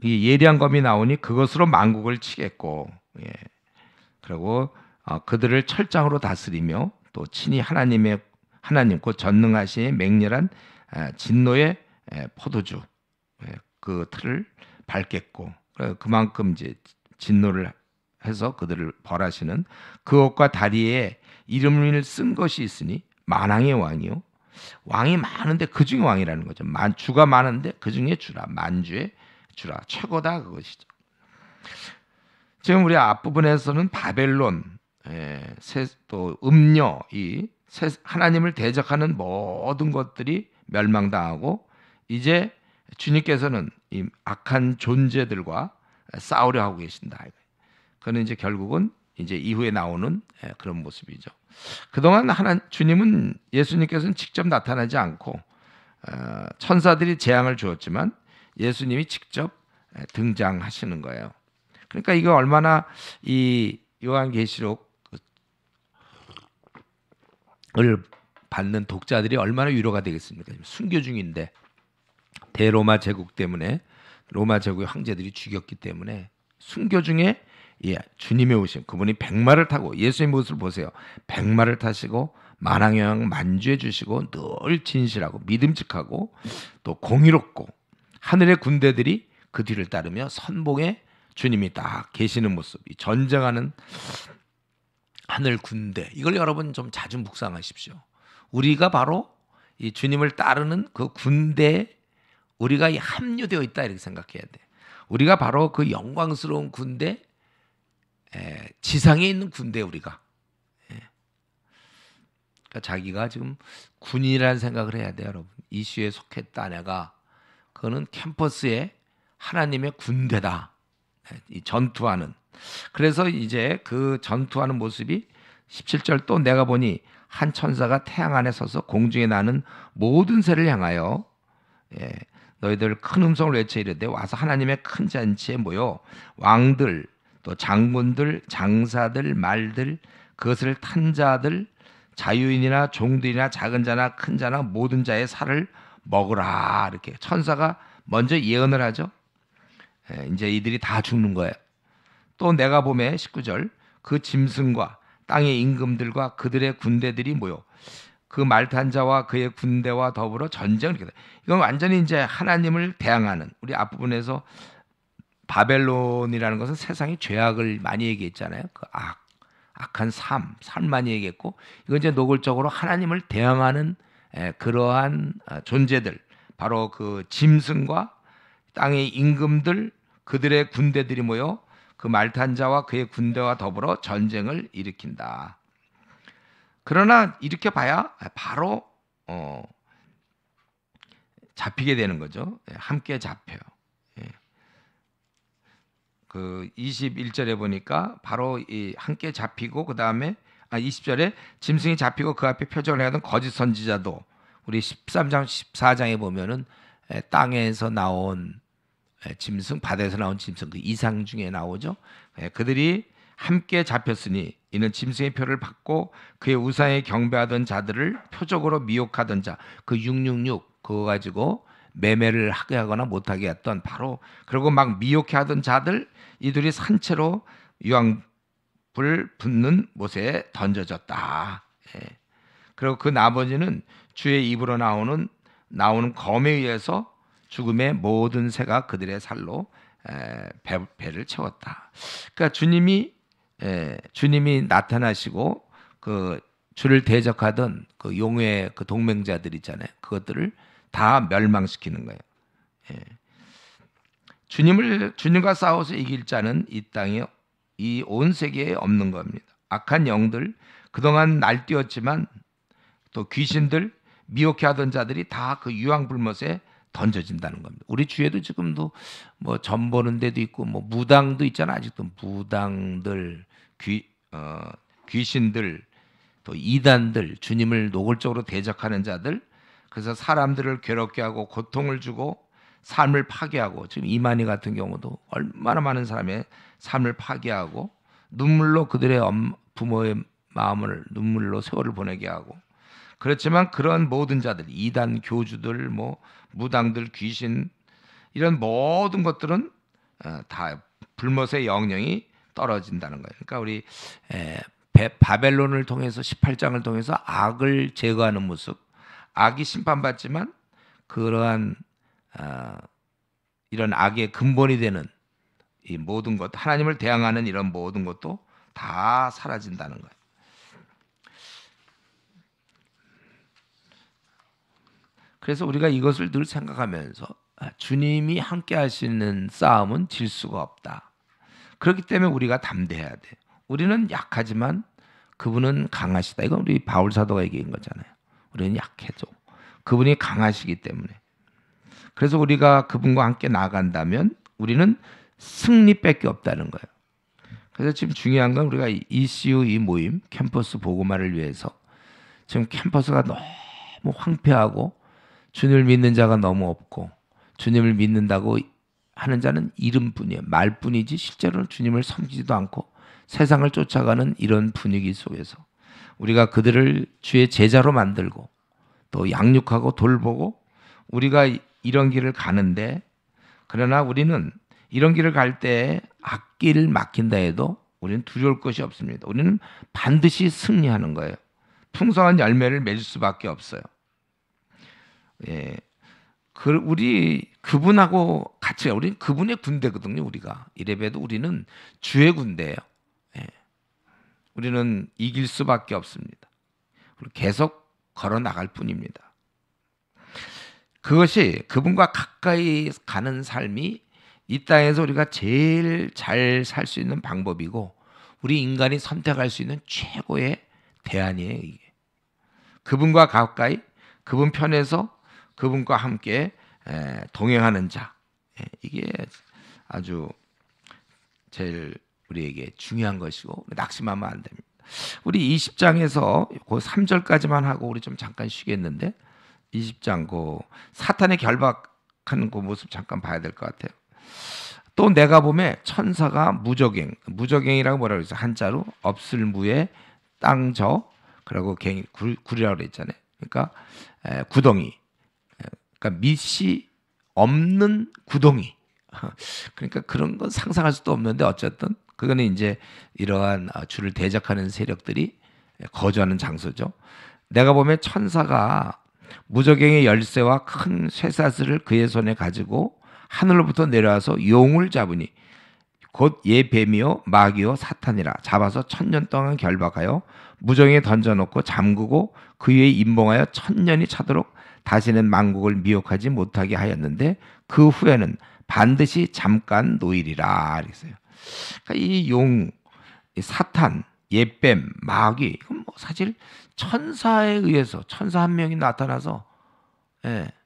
이 예리한 검이 나오니 그것으로 만국을 치겠고, 그리고 그들을 철장으로 다스리며 또 친히 하나님 곧 전능하신 맹렬한 진노의 포도주, 그 틀을 밟겠고, 그만큼 이제 진노를 해서 그들을 벌하시는 그 옷과 다리에 이름을 쓴 것이 있으니 만왕의 왕이요, 왕이 많은데 그 중에 왕이라는 거죠. 주가 많은데 그 중에 주라, 만주의 주라, 최고다, 그것이죠. 지금 우리 앞부분에서는 바벨론, 또 음녀, 하나님을 대적하는 모든 것들이 멸망당하고, 이제 주님께서는 이 악한 존재들과 싸우려 하고 계신다. 그는 이제 결국은 이제 이후에 나오는 그런 모습이죠. 그동안 주님은, 예수님께서는 직접 나타나지 않고 천사들이 재앙을 주었지만 예수님이 직접 등장하시는 거예요. 그러니까 이거 얼마나 이 요한계시록을 받는 독자들이 얼마나 위로가 되겠습니까? 순교 중인데 대로마 제국 때문에, 로마 제국의 황제들이 죽였기 때문에 순교 중에 주님의 오심, 그분이 백마를 타고, 예수의 모습을 보세요. 백마를 타시고 만왕의 왕 만주해 주시고 늘 진실하고 믿음직하고 또 공의롭고, 하늘의 군대들이 그 뒤를 따르며 선봉에 주님이 딱 계시는 모습, 이 전쟁하는 하늘 군대, 이걸 여러분 좀 자주 묵상하십시오. 우리가 바로 이 주님을 따르는 그 군대에 우리가 합류되어 있다, 이렇게 생각해야 돼. 우리가 바로 그 영광스러운 군대, 지상에 있는 군대, 우리가. 그러니까 자기가 지금 군인이라는 생각을 해야 돼요, 여러분. 이슈에 속했다 내가, 그거는 캠퍼스에 하나님의 군대다, 이 전투하는. 그래서 이제 그 전투하는 모습이 17절, 또 내가 보니 한 천사가 태양 안에 서서 공중에 나는 모든 새를 향하여 너희들 큰 음성을 외쳐 이르되 와서 하나님의 큰 잔치에 모여 왕들, 또 장군들, 장사들, 말들, 그것을 탄 자들, 자유인이나 종들이나 작은 자나 큰 자나 모든 자의 살을 먹으라, 이렇게 천사가 먼저 예언을 하죠. 이제 이들이 다 죽는 거예요. 또 내가 보매 19절, 그 짐승과 땅의 임금들과 그들의 군대들이 모여 그 말 탄 자와 그의 군대와 더불어 전쟁을 이렇게. 이건 완전히 이제 하나님을 대항하는, 우리 앞부분에서 바벨론이라는 것은 세상이 죄악을 많이 얘기했잖아요. 그 악한 삶 많이 얘기했고, 이건 이제 노골적으로 하나님을 대항하는 그러한 존재들, 바로 그 짐승과 땅의 임금들, 그들의 군대들이 모여 그 말 탄 자와 그의 군대와 더불어 전쟁을 일으킨다. 그러나 이렇게 봐야 바로 잡히게 되는 거죠. 함께 잡혀요. 그 21절에 보니까 바로 이 함께 잡히고, 그 다음에 20절에 짐승이 잡히고 그 앞에 표적을 하던 거짓 선지자도, 우리 13장 14장에 보면은 땅에서 나온 짐승, 바다에서 나온 짐승, 그 이상 중에 나오죠. 그들이 함께 잡혔으니 이는 짐승의 표를 받고 그의 우상에 경배하던 자들을 표적으로 미혹하던 자, 그 666 그거 가지고 매매를 하게 하거나 못하게 했던, 바로 그리고 막 미혹해 하던 자들, 이들이 산채로 유황불 붙는 못에 던져졌다. 그리고 그 나머지는 주의 입으로 나오는 검에 의해서 죽음의 모든 새가 그들의 살로 배를 채웠다. 그러니까 주님이 나타나시고 그 주를 대적하던 그 용의 그 동맹자들 있잖아요. 그것들을 다 멸망시키는 거예요. 주님과 싸워서 이길 자는 이 땅에, 이 온 세계에 없는 겁니다. 악한 영들, 그동안 날뛰었지만 또 귀신들 미혹해 하던 자들이 다 그 유황불못에 던져진다는 겁니다. 우리 주위에도 지금도 뭐 점 보는 데도 있고 뭐 무당도 있잖아. 아직도 무당들, 귀신들, 또 이단들, 주님을 노골적으로 대적하는 자들, 그래서 사람들을 괴롭게 하고 고통을 주고 삶을 파괴하고, 지금 이만희 같은 경우도 얼마나 많은 사람의 삶을 파괴하고 눈물로 그들의 부모의 마음을 눈물로 세월을 보내게 하고, 그렇지만 그런 모든 자들, 이단 교주들, 뭐 무당들, 귀신, 이런 모든 것들은 다 불못의 영령이 떨어진다는 거예요. 그러니까 우리 바벨론을 통해서 18장을 통해서 악을 제거하는 모습, 악이 심판받지만 그러한 이런 악의 근본이 되는 이 모든 것, 하나님을 대항하는 이런 모든 것도 다 사라진다는 거예요. 그래서 우리가 이것을 늘 생각하면서 주님이 함께 하시는 싸움은 질 수가 없다. 그렇기 때문에 우리가 담대해야 돼. 우리는 약하지만 그분은 강하시다. 이건 우리 바울 사도가 얘기한 거잖아요. 우리는 약해져. 그분이 강하시기 때문에. 그래서 우리가 그분과 함께 나아간다면 우리는 승리밖에 없다는 거예요. 그래서 지금 중요한 건 우리가 ECU 이 모임, 캠퍼스 복음화를 위해서 지금 캠퍼스가 너무 황폐하고 주님을 믿는 자가 너무 없고, 주님을 믿는다고 하는 자는 이름뿐이에요. 말뿐이지 실제로는 주님을 섬기지도 않고 세상을 쫓아가는 이런 분위기 속에서 우리가 그들을 주의 제자로 만들고 또 양육하고 돌보고, 우리가 이런 길을 가는데, 그러나 우리는 이런 길을 갈 때 앞길 막힌다 해도 우리는 두려울 것이 없습니다. 우리는 반드시 승리하는 거예요. 풍성한 열매를 맺을 수밖에 없어요. 예, 우리 그분하고 같이, 우리 그분의 군대거든요. 우리가 이래봬도 우리는 주의 군대예요. 예, 우리는 이길 수밖에 없습니다. 계속 걸어 나갈 뿐입니다. 그것이 그분과 가까이 가는 삶이 이 땅에서 우리가 제일 잘 살 수 있는 방법이고, 우리 인간이 선택할 수 있는 최고의 대안이에요. 이게 그분과 가까이, 그분 편에서 그분과 함께 동행하는 자, 이게 아주 제일 우리에게 중요한 것이고 낙심하면 안 됩니다. 우리 20장에서 그 3절까지만 하고 우리 좀 잠깐 쉬겠는데, 20장 그 사탄의 결박하는 그 모습 잠깐 봐야 될 것 같아요. 또 내가 보면 천사가 무저갱이라고 뭐라고 그랬어요? 한자로 없을 무에 땅저, 그리고 굴이라고 그랬잖아요. 그러니까 구덩이, 그러니까 밑이 없는 구덩이. 그러니까 그런 건 상상할 수도 없는데, 어쨌든 그거는 이제 이러한 주를 대적하는 세력들이 거주하는 장소죠. 내가 보면 천사가 무저갱의 열쇠와 큰 쇠사슬을 그의 손에 가지고 하늘로부터 내려와서 용을 잡으니 곧 예뱀이요 마귀요 사탄이라, 잡아서 1000년 동안 결박하여 무저갱에 던져놓고 잠그고 그 위에 임봉하여 1000년이 차도록 다시는 만국을 미혹하지 못하게 하였는데 그 후에는 반드시 잠깐 노일이라 그랬어요. 그러니까 이 용, 사탄, 예뱀, 마귀, 이건 뭐 사실 천사에 의해서, 천사 한 명이 나타나서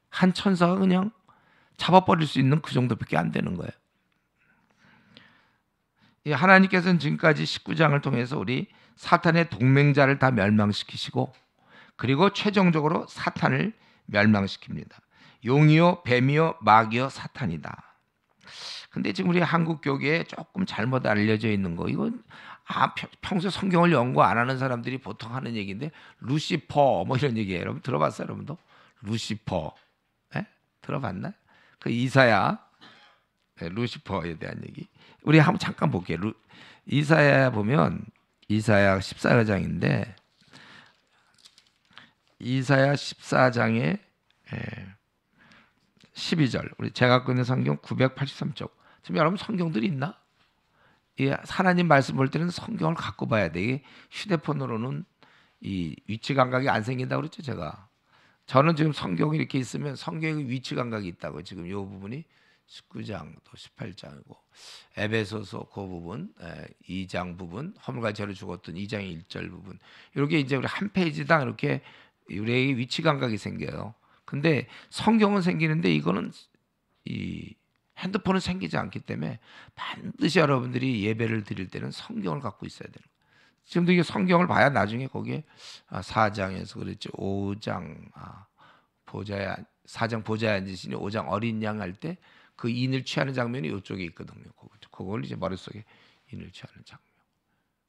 한 천사가 그냥 잡아버릴 수 있는 그 정도밖에 안 되는 거예요. 하나님께서는 지금까지 19장을 통해서 우리 사탄의 동맹자를 다 멸망시키시고, 그리고 최종적으로 사탄을 멸망시킵니다. 용이요 뱀이요 마귀요 사탄이다. 근데 지금 우리 한국 교계에 조금 잘못 알려져 있는 거, 이건 평소 성경을 연구 안 하는 사람들이 보통 하는 얘기인데, 루시퍼 뭐 이런 얘기예요. 여러분 들어봤어요? 여러분도 루시퍼 들어봤나? 그 이사야, 루시퍼에 대한 얘기 우리 한번 잠깐 볼게요. 이사야 보면 이사야 14장인데, 이사야 14장에 12절, 우리 제가 갖고 있는 성경 983쪽. 지금 여러분 성경들이 있나? 하나님 말씀 볼 때는 성경을 갖고 봐야 돼. 이게 휴대폰으로는 이 위치 감각이 안 생긴다고 그랬죠, 제가. 저는 지금 성경이 이렇게 있으면 성경의 위치 감각이 있다고. 지금 이 부분이 19장 또 18장이고, 에베소서 그 부분, 2장 부분, 허물과 죄로 죽었던 2장 1절 부분, 이렇게 이제 우리 한 페이지당 이렇게 우리에게 위치 감각이 생겨요. 근데 성경은 생기는데 이거는 이 핸드폰은 생기지 않기 때문에 반드시 여러분들이 예배를 드릴 때는 성경을 갖고 있어야 되는 거예요. 지금도 이게 성경을 봐야 나중에 거기에 4장에서 그랬죠. 5장 보좌에 4장 보좌에 앉으시니 5장 어린 양 할 때 그 인을 취하는 장면이 이쪽에 있거든요. 그걸 이제 머릿속에 인을 취하는 장면.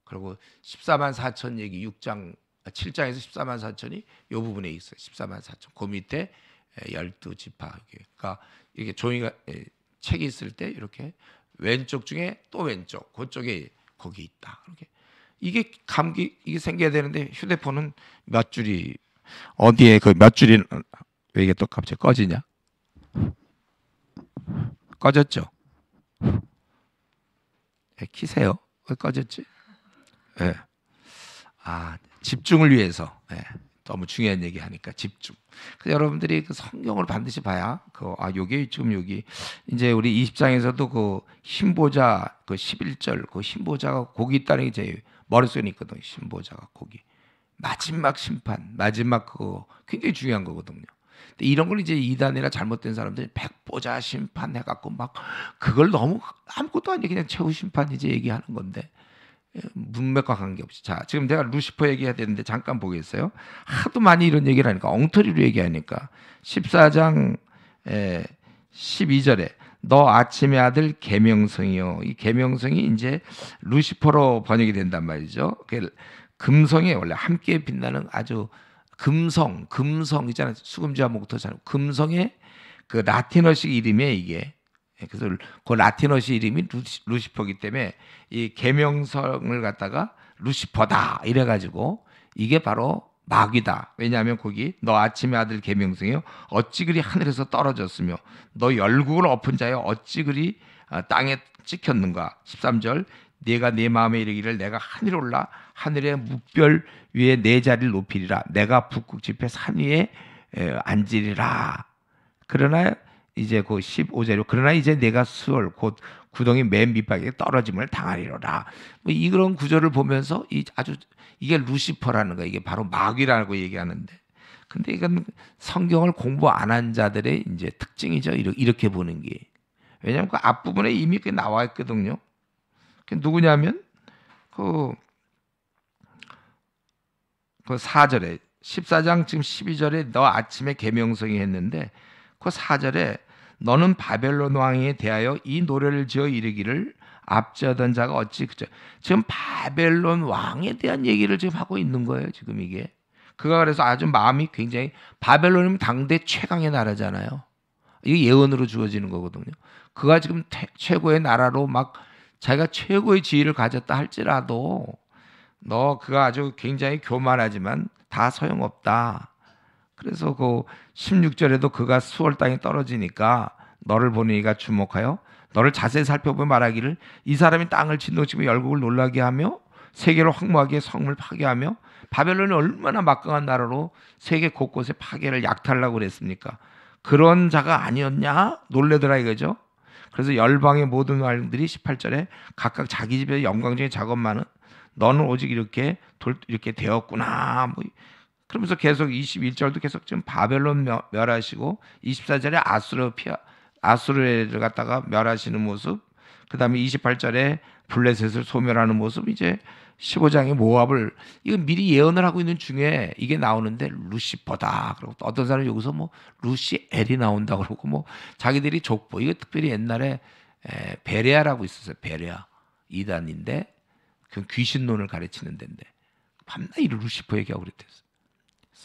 그리고 14만 4천 얘기 7장에서 14만 4천이 이 부분에 있어요. 14만 4천. 그 밑에 12지파. 그러니까 이게 종이가 책이 있을 때 이렇게 왼쪽 중에 또 왼쪽 그쪽에 거기 있다. 이렇게 이게 이게 생겨야 되는데 휴대폰은 몇 줄이 어디에 그 몇 줄이 왜 이게 또 갑자기 꺼지냐? 꺼졌죠? 키세요. 왜 꺼졌지? 예. 집중을 위해서. 예. 너무 중요한 얘기 하니까 집중. 그래서 여러분들이 그 성경을 반드시 봐야 요게 지금 여기 이제 우리 20장에서도 그 흰보자 그 11절 그 흰보자가 거기 있다는 게 제 머릿속에 있거든요. 흰보자가 거기. 마지막 심판, 마지막 그거 굉장히 중요한 거거든요. 근데 이런 걸 이제 이단이나 잘못된 사람들이 백보자 심판 해갖고 막 그걸 너무 아무것도 아니에요. 그냥 최후 심판 이제 얘기하는 건데 문맥과 관계없이. 자, 지금 내가 루시퍼 얘기해야 되는데 잠깐 보겠어요. 하도 많이 이런 얘기를 하니까 엉터리로 얘기하니까 14장 12절에 너 아침의 아들 계명성이요. 이 계명성이 이제 루시퍼로 번역이 된단 말이죠. 금성에 원래 함께 빛나는 아주 금성 있잖아요. 수금지와 목토처럼 금성의 그 라틴어식 이름이에요, 이게. 그래서 그 라틴어식 이름이 루시퍼이기 때문에 이 계명성을 갖다가 루시퍼다 이래가지고 이게 바로 마귀다. 왜냐하면 거기 너 아침의 아들 계명성이요 어찌 그리 하늘에서 떨어졌으며 너 열국을 엎은 자여 어찌 그리 땅에 찍혔는가. 13절 네가 내 마음에 이르기를 내가 하늘 올라 하늘의 묵별 위에 내 자리를 높이리라. 내가 북극 지폐 산 위에 앉으리라. 그러나 이제 그 15절로 그러나 이제 내가 수월 곧 구덩이 맨 밑바닥에 떨어짐을 당하리로라. 뭐 이런 구절을 보면서 이게 루시퍼라는 거야. 이게 바로 마귀라고 얘기하는데. 근데 이건 성경을 공부 안 한 자들의 이제 특징이죠. 이렇게 보는 게. 왜냐하면 그 앞부분에 이미 그 나와 있거든요. 그 누구냐면 그 4절에 14장 지금 12절에 너 아침에 계명성이 했는데 그 4절에 너는 바벨론 왕에 대하여 이 노래를 지어 이르기를 앞지하던 자가 어찌 그죠? 지금 바벨론 왕에 대한 얘기를 지금 하고 있는 거예요. 지금 이게 그가 그래서 아주 마음이 굉장히 바벨론이면 당대 최강의 나라잖아요. 이게 예언으로 주어지는 거거든요. 그가 지금 최고의 나라로 막 자기가 최고의 지위를 가졌다 할지라도 그가 아주 굉장히 교만하지만 다 소용없다. 그래서 그 16절에도 그가 수월 땅에 떨어지니까 너를 보는 이가 주목하여 너를 자세히 살펴보며 말하기를 이 사람이 땅을 진동치며 열국을 놀라게 하며 세계를 황무하게 성을 파괴하며 바벨론이 얼마나 막강한 나라로 세계 곳곳에 파괴를 약탈하려고 그랬습니까? 그런 자가 아니었냐? 놀래더라 이거죠. 그래서 열방의 모든 왕들이 18절에 각각 자기 집에 영광중의 작업만은 너는 오직 이렇게 되었구나. 뭐 그러면서 계속 21절도 계속 지금 바벨론 멸하시고 24절에 아수르를 갖다가 멸하시는 모습, 그다음에 28절에 블레셋을 소멸하는 모습, 이제 15장에 모압을 이거 미리 예언을 하고 있는 중에 이게 나오는데 루시퍼다. 그리고 또 어떤 사람이 여기서 뭐 루시엘이 나온다 그러고 뭐 자기들이 족보 이거 특별히 옛날에 베레아라고 있었어요. 베레아 이단인데 그 귀신론을 가르치는 데인데 밤낮 이 루시퍼 얘기하고 그랬댔어요.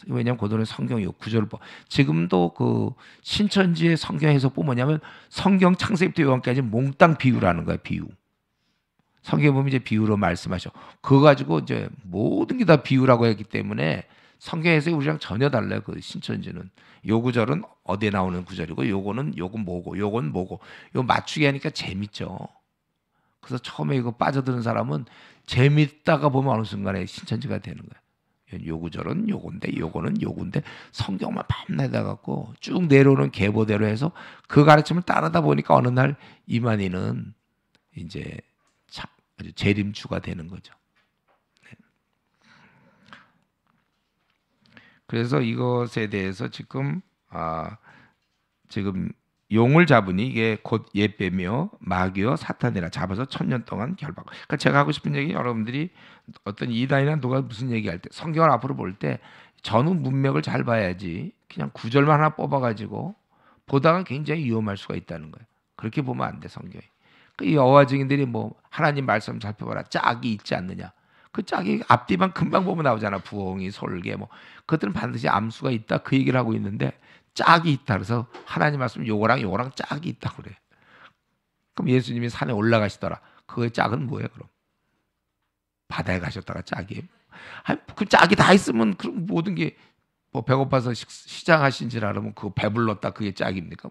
왜냐하면 고도는 성경 요 구절을 지금도 그 신천지의 성경 해석보 뭐냐면 성경 창세기부터 요한까지 몽땅 비유라는 거야. 비유. 성경에 보면 이제 비유로 말씀하셔. 그거 가지고 이제 모든 게 다 비유라고 했기 때문에 성경 해석이 우리랑 전혀 달라요. 그 신천지는 요 구절은 어디에 나오는 구절이고 요건 뭐고 요건 뭐고 요 맞추기 하니까 재밌죠. 그래서 처음에 이거 빠져드는 사람은 재밌다가 보면 어느 순간에 신천지가 되는 거야. 요 구절은 요건데 요거는 요건데 성경만 밤낮 해갖고 쭉 내려오는 계보대로 해서 그 가르침을 따르다 보니까 어느 날 이만희는 이제 아주 재림주가 되는 거죠. 네. 그래서 이것에 대해서 지금 용을 잡으니 이게 곧 예배며 마귀와 사탄이라 잡아서 1000년 동안 결박. 그러니까 제가 하고 싶은 얘기, 여러분들이 어떤 이단이나 누가 무슨 얘기할 때 성경을 앞으로 볼 때 전후 문맥을 잘 봐야지 그냥 구절만 하나 뽑아가지고 보다가 굉장히 위험할 수가 있다는 거예요. 그렇게 보면 안 돼, 성경이. 이 여호와 증인들이 뭐 하나님 말씀 살펴봐라, 짝이 있지 않느냐. 그 짝이 앞뒤만 금방 보면 나오잖아. 부엉이, 솔개 뭐 그것들은 반드시 암수가 있다, 그 얘기를 하고 있는데 짝이 있다. 그래서 하나님 말씀 요거랑 짝이 있다 그래. 그럼 예수님이 산에 올라가시더라. 그거의 짝은 뭐예요? 그럼 바다에 가셨다가 짝이에요? 아니, 그 짝이 다 있으면 그럼 모든 게 뭐 배고파서 시장하신 줄 알으면 그거 배불렀다, 그게 짝입니까?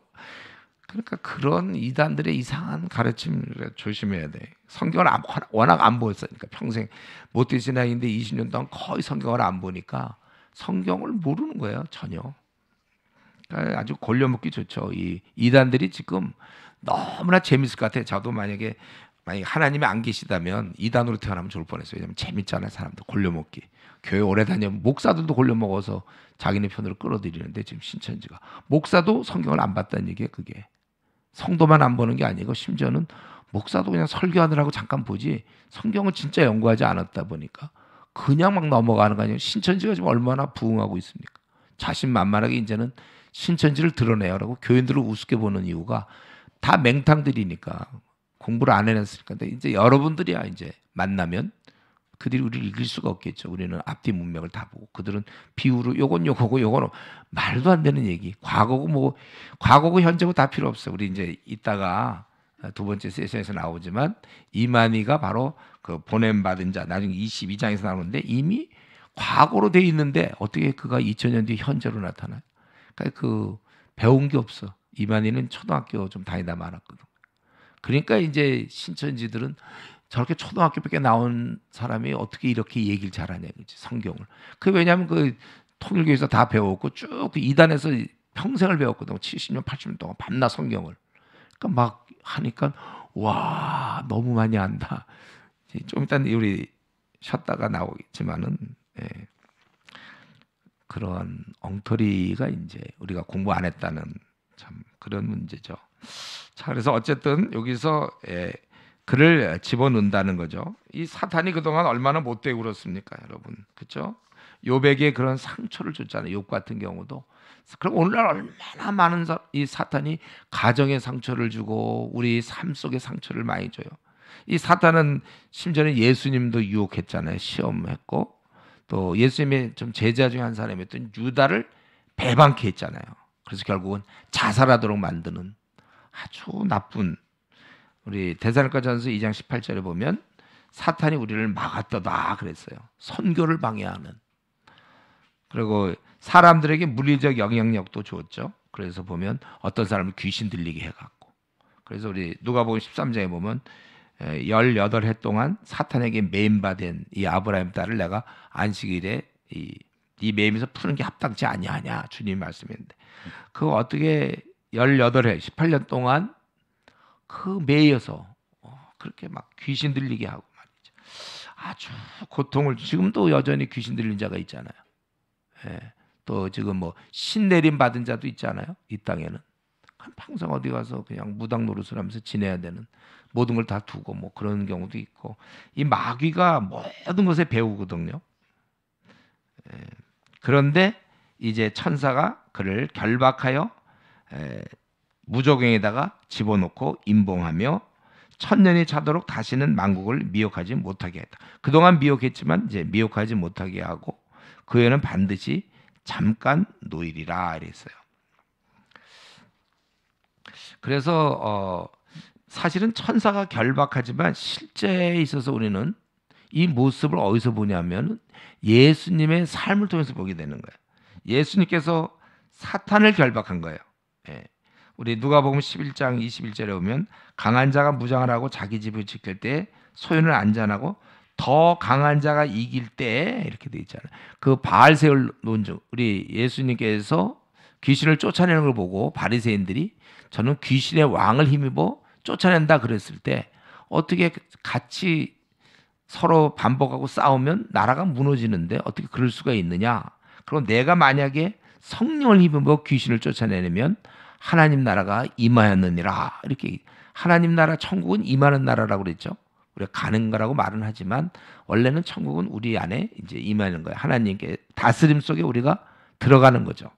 그러니까 그런 이단들의 이상한 가르침을 조심해야 돼. 성경을 워낙 안 보였으니까, 평생 못된 신앙인데 20년 동안 거의 성경을 안 보니까 성경을 모르는 거예요, 전혀. 그러니까 아주 골려먹기 좋죠. 이 이단들이 지금 너무나 재밌을 것 같아요. 저도 만약에 하나님이 안 계시다면 이단으로 태어나면 좋을 뻔했어요. 왜냐면 재밌잖아요, 사람들 골려먹기. 교회 오래 다니면 목사들도 골려먹어서 자기네 편으로 끌어들이는데, 지금 신천지가 목사도 성경을 안 봤다는 얘기예요. 그게 성도만 안 보는 게 아니고 심지어는 목사도 그냥 설교하느라고 잠깐 보지 성경을 진짜 연구하지 않았다 보니까 그냥 막 넘어가는 거 아니에요. 신천지가 지금 얼마나 부흥하고 있습니까? 자신만만하게 이제는 신천지를 드러내요라고 교인들을 우습게 보는 이유가 다 맹탕들이니까, 공부를 안 해냈으니까. 근데 이제 여러분들이야 이제 만나면 그들이 우리를 이길 수가 없겠죠. 우리는 앞뒤 문맥을 다 보고, 그들은 비유로 요건 요거고 요거는 말도 안 되는 얘기. 과거고 현재고 다 필요 없어요. 우리 이제 이따가 두 번째 세션에서 나오지만 이만희가 바로 그 보냄 받은 자, 나중에 22장에서 나오는데 이미 과거로 돼 있는데 어떻게 그가 2000년 뒤에 현재로 나타나요? 그러니까 그 배운 게 없어. 이만희는 초등학교 좀 다니다 말았거든. 그러니까 이제 신천지들은 저렇게 초등학교밖에 나온 사람이 어떻게 이렇게 얘기를 잘하냐, 그치? 성경을. 그 왜냐하면 그 통일교에서 다 배웠고 쭉 그 이단에서 평생을 배웠거든. 70년, 80년 동안 밤낮 성경을. 그러니까 막 하니까 와, 너무 많이 안다. 좀 이따 우리 쉬었다가 나오겠지만은, 예. 그런 엉터리가 이제 우리가 공부 안 했다는 참 그런 문제죠. 자, 그래서 어쨌든 여기서 그를 집어넣는다는 거죠. 이 사탄이 그동안 얼마나 못되게 굴었습니까, 여러분? 그렇죠? 욥에게 그런 상처를 줬잖아요. 욥 같은 경우도. 그럼 오늘날 얼마나 많은 이 사탄이 가정에 상처를 주고 우리 삶 속에 상처를 많이 줘요. 이 사탄은 심지어는 예수님도 유혹했잖아요. 시험했고, 또 예수님의 좀 제자 중에 한 사람이었던 유다를 배반케 했잖아요. 그래서 결국은 자살하도록 만드는 아주 나쁜, 우리 데살로니가전서 2장 18절에 보면 사탄이 우리를 막았다다 그랬어요. 선교를 방해하는. 그리고 사람들에게 물리적 영향력도 줬죠. 그래서 보면 어떤 사람은 귀신 들리게 해갖고. 그래서 우리 누가복음 13장에 보면 18해 동안 사탄에게 매임받은 이 아브라함 딸을 내가 안식일에 이 매임에서 푸는 게 합당치 아니하냐, 주님이 말씀했는데, 그거 어떻게 18해 18년 동안 그 매여서 그렇게 막 귀신 들리게 하고 말이죠. 아주 고통을, 지금도 여전히 귀신 들린 자가 있잖아요. 예. 또 지금 뭐 신내림 받은 자도 있잖아요. 이 땅에는 평생 어디 가서 그냥 무당 노릇을 하면서 지내야 되는, 모든 걸 다 두고 뭐 그런 경우도 있고, 이 마귀가 모든 것에 배우거든요. 예. 그런데 이제 천사가 그를 결박하여 무저갱에다가 집어넣고 임봉하며 1000년이 차도록 다시는 만국을 미혹하지 못하게 했다. 그동안 미혹했지만 이제 미혹하지 못하게 하고 그 애는 반드시 잠깐 노일이라 이랬어요. 그래서 사실은 천사가 결박하지만 실제에 있어서 우리는 이 모습을 어디서 보냐면 예수님의 삶을 통해서 보게 되는 거예요. 예수님께서 사탄을 결박한 거예요. 예. 우리 누가복음 11장 21절에 보면 강한 자가 무장을 하고 자기 집을 지킬 때 소유는 안전하고 더 강한 자가 이길 때, 이렇게 돼 있잖아요. 그 바알세울 논증, 우리 예수님께서 귀신을 쫓아내는 걸 보고 바리새인들이 저는 귀신의 왕을 힘입어 쫓아낸다 그랬을 때 어떻게 같이 서로 반복하고 싸우면 나라가 무너지는데 어떻게 그럴 수가 있느냐. 그럼 내가 만약에 성령을 힘입어 귀신을 쫓아내면 하나님 나라가 임하였느니라. 이렇게 하나님 나라 천국은 임하는 나라라고 그랬죠. 우리가 가는 거라고 말은 하지만 원래는 천국은 우리 안에 이제 임하는 거예요. 하나님께 다스림 속에 우리가 들어가는 거죠.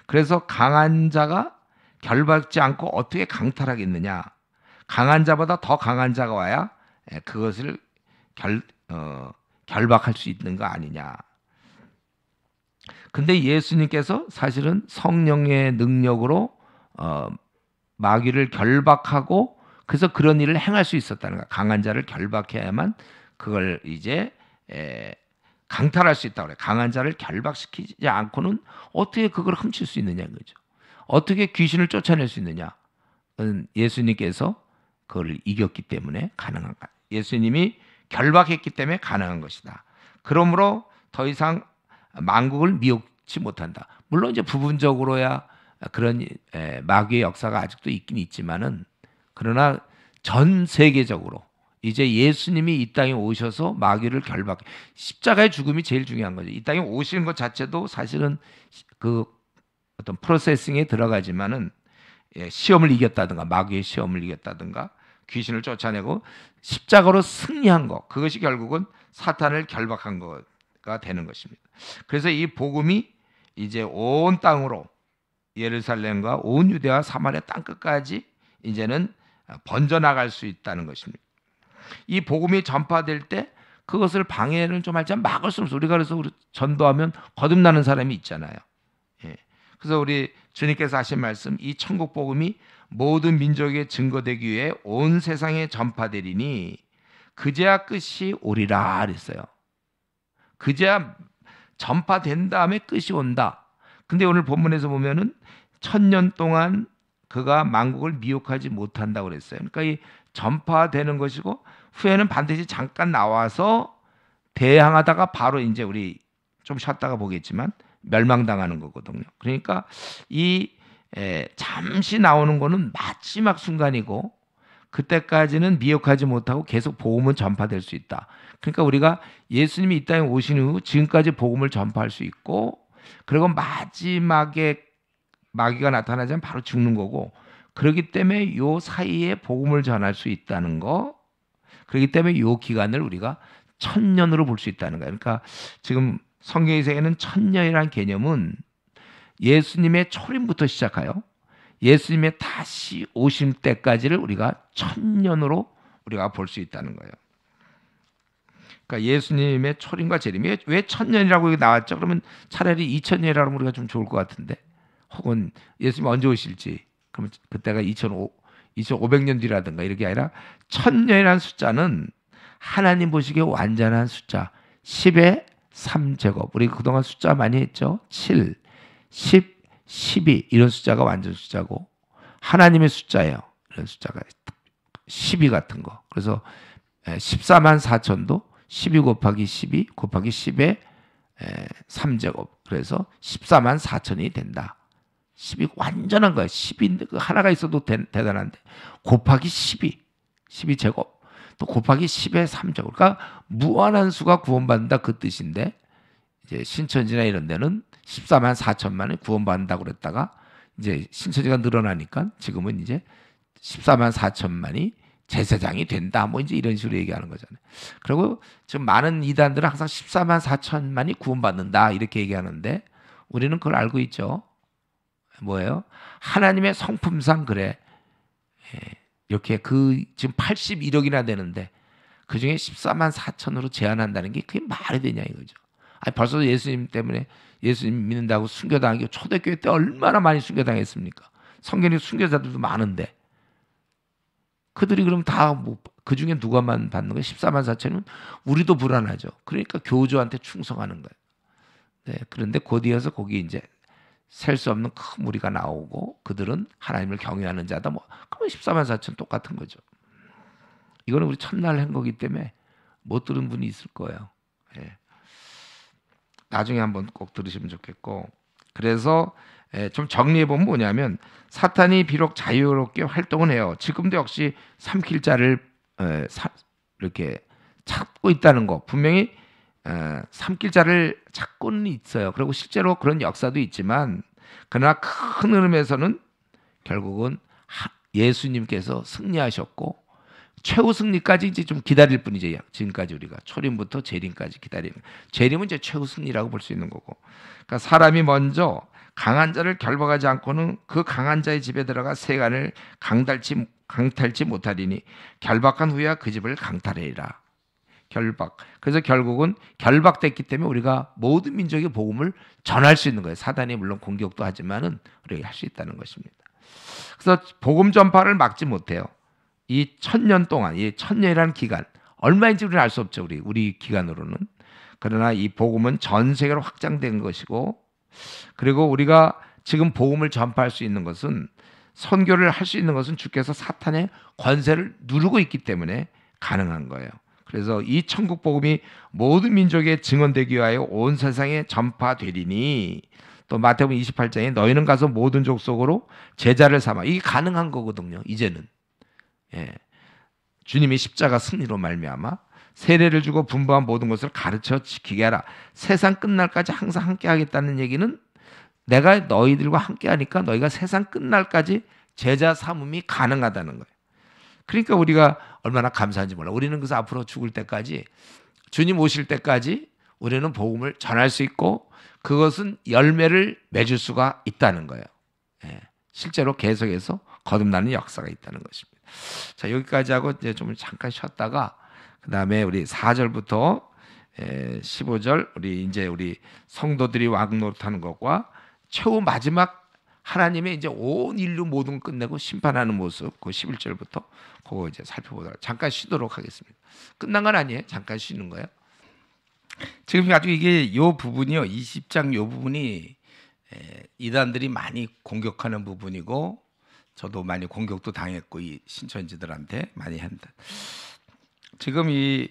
그래서 강한 자가 결박지 않고 어떻게 강탈하겠느냐? 강한 자보다 더 강한 자가 와야 그것을 결박할 수 있는 거 아니냐? 근데 예수님께서 사실은 성령의 능력으로 마귀를 결박하고 그래서 그런 일을 행할 수 있었다는 거야. 강한 자를 결박해야만 그걸 이제 강탈할 수 있다고 그래. 강한 자를 결박시키지 않고는 어떻게 그걸 훔칠 수 있느냐는 거죠. 어떻게 귀신을 쫓아낼 수 있느냐? 예수님께서 그걸 이겼기 때문에 가능한 거야. 예수님이 결박했기 때문에 가능한 것이다. 그러므로 더 이상 만국을 미혹지 못한다. 물론 이제 부분적으로야 그런 마귀의 역사가 아직도 있긴 있지만은 그러나 전 세계적으로 이제 예수님이 이 땅에 오셔서 마귀를 결박, 십자가의 죽음이 제일 중요한 거죠. 이 땅에 오시는 것 자체도 사실은 그 어떤 프로세싱에 들어가지만은 시험을 이겼다든가 마귀의 시험을 이겼다든가 귀신을 쫓아내고 십자가로 승리한 것, 그것이 결국은 사탄을 결박한 거가 되는 것입니다. 그래서 이 복음이 이제 온 땅으로 예루살렘과 온 유대와 사마리아 땅끝까지 이제는 번져나갈 수 있다는 것입니다. 이 복음이 전파될 때 그것을 방해를 좀 하지 막을 수 없어. 우리가 그래서 우리 전도하면 거듭나는 사람이 있잖아요. 그래서 우리 주님께서 하신 말씀, 이 천국 복음이 모든 민족에 증거되기 위해 온 세상에 전파되리니 그제야 끝이 오리라 그랬어요. 그제야 전파된 다음에 끝이 온다. 근데 오늘 본문에서 보면은 1000년 동안 그가 만국을 미혹하지 못한다고 그랬어요. 그러니까 이 전파되는 것이고 후에는 반드시 잠깐 나와서 대항하다가 바로 이제 우리 좀 쉬었다가 보겠지만 멸망당하는 거거든요. 그러니까 이 잠시 나오는 거는 마지막 순간이고 그때까지는 미혹하지 못하고 계속 복음은 전파될 수 있다. 그러니까 우리가 예수님이 이 땅에 오신 후 지금까지 복음을 전파할 수 있고 그리고 마지막에 마귀가 나타나자면 바로 죽는 거고 그렇기 때문에 요 사이에 복음을 전할 수 있다는 거 그렇기 때문에 요 기간을 우리가 1000년으로 볼 수 있다는 거예요. 그러니까 지금 성경에서는 1000년이라는 개념은 예수님의 초림부터 시작하여 예수님의 다시 오실 때까지를 우리가 1000년으로 우리가 볼 수 있다는 거예요. 그러니까 예수님의 초림과 재림이 왜 1000년이라고 나왔죠? 그러면 차라리 2000년이라고 하면 우리가 좀 좋을 것 같은데 혹은 예수님 언제 오실지 그러면 그때가 2500년 뒤라든가 이렇게 아니라 1000년이라는 숫자는 하나님 보시기에 완전한 숫자 10의 3제곱 우리 그동안 숫자 많이 했죠. 7, 10, 12 이런 숫자가 완전 숫자고 하나님의 숫자예요. 이런 숫자가 12 같은 거. 그래서 14만 4천도 12 곱하기 12 곱하기 10의 3제곱 그래서 14만 4천이 된다. 10이 완전한 거야. 10인데 하나가 있어도 대단한데 곱하기 12제곱 또 곱하기 10의 3제곱 그러니까 무한한 수가 구원받는다 그 뜻인데 이제 신천지나 이런 데는 14만 4천만이 구원받는다고 그랬다가 이제 신천지가 늘어나니까 지금은 이제 14만 4천만이 제사장이 된다 뭐 이제 이런 식으로 얘기하는 거잖아요. 그리고 지금 많은 이단들은 항상 14만 4천만이 구원받는다 이렇게 얘기하는데 우리는 그걸 알고 있죠. 뭐예요? 하나님의 성품상 그래. 이렇게 그 지금 81억이나 되는데 그 중에 14만 4천으로 제한한다는 게 그게 말이 되냐 이거죠. 아니 벌써 예수님 때문에 예수님 믿는다고 순교당하고 초대교회 때 얼마나 많이 순교당했습니까? 성경에 순교자들도 많은데 그들이 그럼 다 뭐 그 중에 누가만 받는 거예요? 14만 4천은 우리도 불안하죠. 그러니까 교주한테 충성하는 거예요. 네, 그런데 곧 이어서 거기 이제 셀 수 없는 큰 무리가 나오고 그들은 하나님을 경외하는 자다. 뭐 그러면 14만 4천 똑같은 거죠. 이거는 우리 첫날 한 거기 때문에 못 들은 분이 있을 거예요. 예. 나중에 한번 꼭 들으시면 좋겠고 그래서 좀 정리해보면 뭐냐면 사탄이 비록 자유롭게 활동을 해요. 지금도 역시 삼킬 자를 이렇게 찾고 있다는 거 분명히 삼킬 자를 찾고는 있어요. 그리고 실제로 그런 역사도 있지만 그러나 큰 흐름에서는 결국은 예수님께서 승리하셨고 최후 승리까지 이제 좀 기다릴 뿐이죠. 지금까지 우리가 초림부터 재림까지 기다리는. 재림은 이제 최후 승리라고 볼 수 있는 거고. 그러니까 사람이 먼저 강한 자를 결박하지 않고는 그 강한 자의 집에 들어가 세간을 강탈치 못하리니 결박한 후에야 그 집을 강탈하리라. 결박. 그래서 결국은 결박됐기 때문에 우리가 모든 민족의 복음을 전할 수 있는 거예요. 사단이 물론 공격도 하지만은 우리가 할 수 있다는 것입니다. 그래서 복음 전파를 막지 못해요. 이 1000년 동안, 이 1000년이라는 기간, 얼마인지 우리는 알 수 없죠. 우리 기간으로는. 그러나 이 복음은 전 세계로 확장된 것이고, 그리고 우리가 지금 복음을 전파할 수 있는 것은, 선교를 할 수 있는 것은 주께서 사탄의 권세를 누르고 있기 때문에 가능한 거예요. 그래서 이 천국 복음이 모든 민족에 증언되기 위하여 온 세상에 전파되리니, 또 마태복음 28장에 너희는 가서 모든 족속으로 제자를 삼아. 이게 가능한 거거든요. 이제는. 예. 주님이 십자가 승리로 말미암아 세례를 주고 분부한 모든 것을 가르쳐 지키게 하라. 세상 끝날까지 항상 함께 하겠다는 얘기는 내가 너희들과 함께 하니까 너희가 세상 끝날까지 제자 삼음이 가능하다는 거예요. 그러니까 우리가 얼마나 감사한지 몰라. 우리는 그래서 앞으로 죽을 때까지, 주님 오실 때까지 우리는 복음을 전할 수 있고 그것은 열매를 맺을 수가 있다는 거예요. 예. 실제로 계속해서 거듭나는 역사가 있다는 것입니다. 자, 여기까지 하고 이제 좀 잠깐 쉬었다가 그 다음에 우리 4절부터 15절 우리 성도들이 왕노릇하는 것과 최후 마지막 하나님의 이제 온 인류 모든 끝내고 심판하는 모습, 그 11절부터 그거 이제 살펴보도록 잠깐 쉬도록 하겠습니다. 끝난 건 아니에요. 잠깐 쉬는 거예요. 지금 아주 이게 요 부분이요, 20장 요 부분이 이단들이 많이 공격하는 부분이고, 저도 많이 공격도 당했고 이 신천지들한테 많이 한다. 지금 이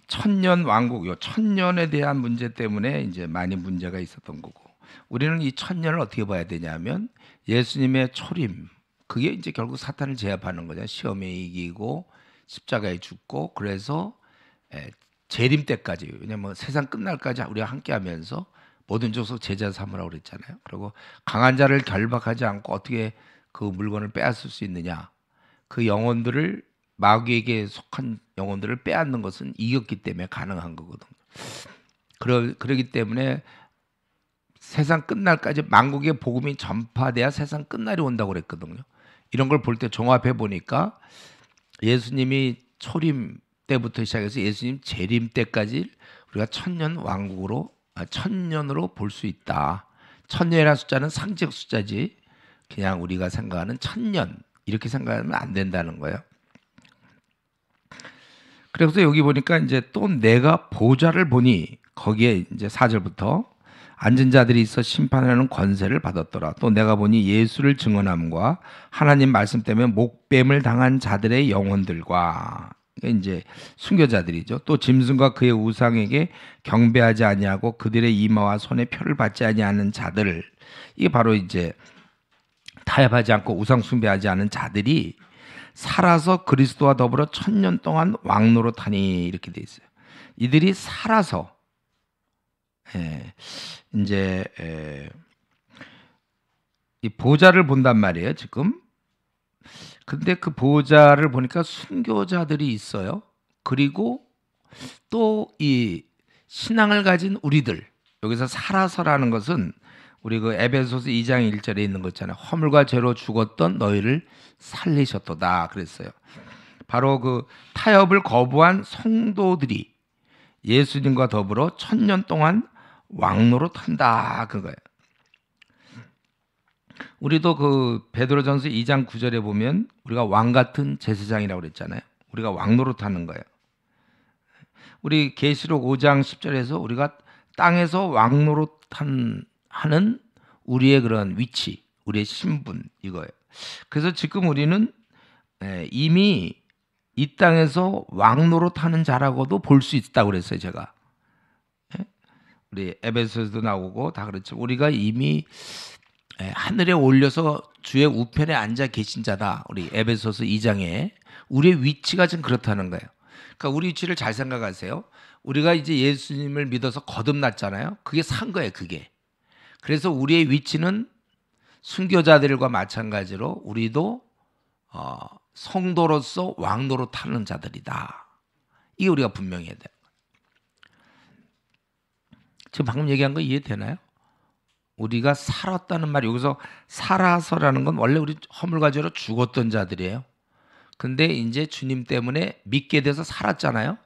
천년 왕국, 요 천년에 대한 문제 때문에 이제 많이 문제가 있었던 거고, 우리는 이 천년을 어떻게 봐야 되냐면 예수님의 초림, 그게 이제 결국 사탄을 제압하는 거죠. 시험에 이기고 십자가에 죽고, 그래서 재림 때까지, 왜냐면 세상 끝날까지 우리가 함께하면서 모든 족속 제자 삼으라고 그랬잖아요. 그리고 강한 자를 결박하지 않고 어떻게 그 물건을 빼앗을 수 있느냐? 그 영혼들을, 마귀에게 속한 영혼들을 빼앗는 것은 이겼기 때문에 가능한 거거든요. 그러기 때문에 세상 끝날까지 만국의 복음이 전파돼야 세상 끝날이 온다고 그랬거든요. 이런 걸 볼 때 종합해 보니까 예수님이 초림 때부터 시작해서 예수님 재림 때까지 우리가 천년 왕국으로, 천년으로 볼 수 있다. 천년이라는 숫자는 상징 숫자지 그냥 우리가 생각하는 천년 이렇게 생각하면 안 된다는 거예요. 그래서 여기 보니까 이제 또 내가 보좌를 보니, 거기에 이제 4절부터 앉은 자들이 있어 심판하는 권세를 받았더라. 또 내가 보니 예수를 증언함과 하나님 말씀 때문에 목뱀을 당한 자들의 영혼들과, 이제 순교자들이죠. 또 짐승과 그의 우상에게 경배하지 아니하고 그들의 이마와 손에 표를 받지 아니하는 자들, 이게 바로 이제 타협하지 않고 우상 숭배하지 않은 자들이 살아서 그리스도와 더불어 천년 동안 왕노릇하니, 이렇게 돼 있어요. 이들이 살아서 이제 이 보좌를 본단 말이에요, 지금. 근데 그 보좌를 보니까 순교자들이 있어요. 그리고 또 이 신앙을 가진 우리들, 여기서 살아서라는 것은 우리 그 에베소서 2장 1절에 있는 거 있잖아요. 허물과 죄로 죽었던 너희를 살리셨도다 그랬어요. 바로 그 타협을 거부한 성도들이 예수님과 더불어 천년 동안 왕노릇한다 그거예요. 우리도 그 베드로전서 2장 9절에 보면 우리가 왕 같은 제사장이라고 그랬잖아요. 우리가 왕노릇하는 거예요. 우리 계시록 5장 10절에서 우리가 땅에서 왕노릇하는 우리의 그런 위치, 우리의 신분, 이거예요. 그래서 지금 우리는 이미 이 땅에서 왕노릇하는 자라고도 볼 수 있다고 그랬어요, 제가. 우리 에베소에서도 나오고 다 그렇죠. 우리가 이미 하늘에 올려서 주의 우편에 앉아 계신 자다. 우리 에베소서 2장에 우리의 위치가 지금 그렇다는 거예요. 그러니까 우리 위치를 잘 생각하세요. 우리가 이제 예수님을 믿어서 거듭났잖아요. 그게 산 거예요, 그게. 그래서 우리의 위치는 순교자들과 마찬가지로 우리도 성도로서 왕노로 타는 자들이다. 이게 우리가 분명히 해야 돼요. 지금 방금 얘기한 거 이해되나요? 우리가 살았다는 말이 여기서 살아서라는 건 원래 우리 허물과죄로 죽었던 자들이에요. 근데 이제 주님 때문에 믿게 돼서 살았잖아요.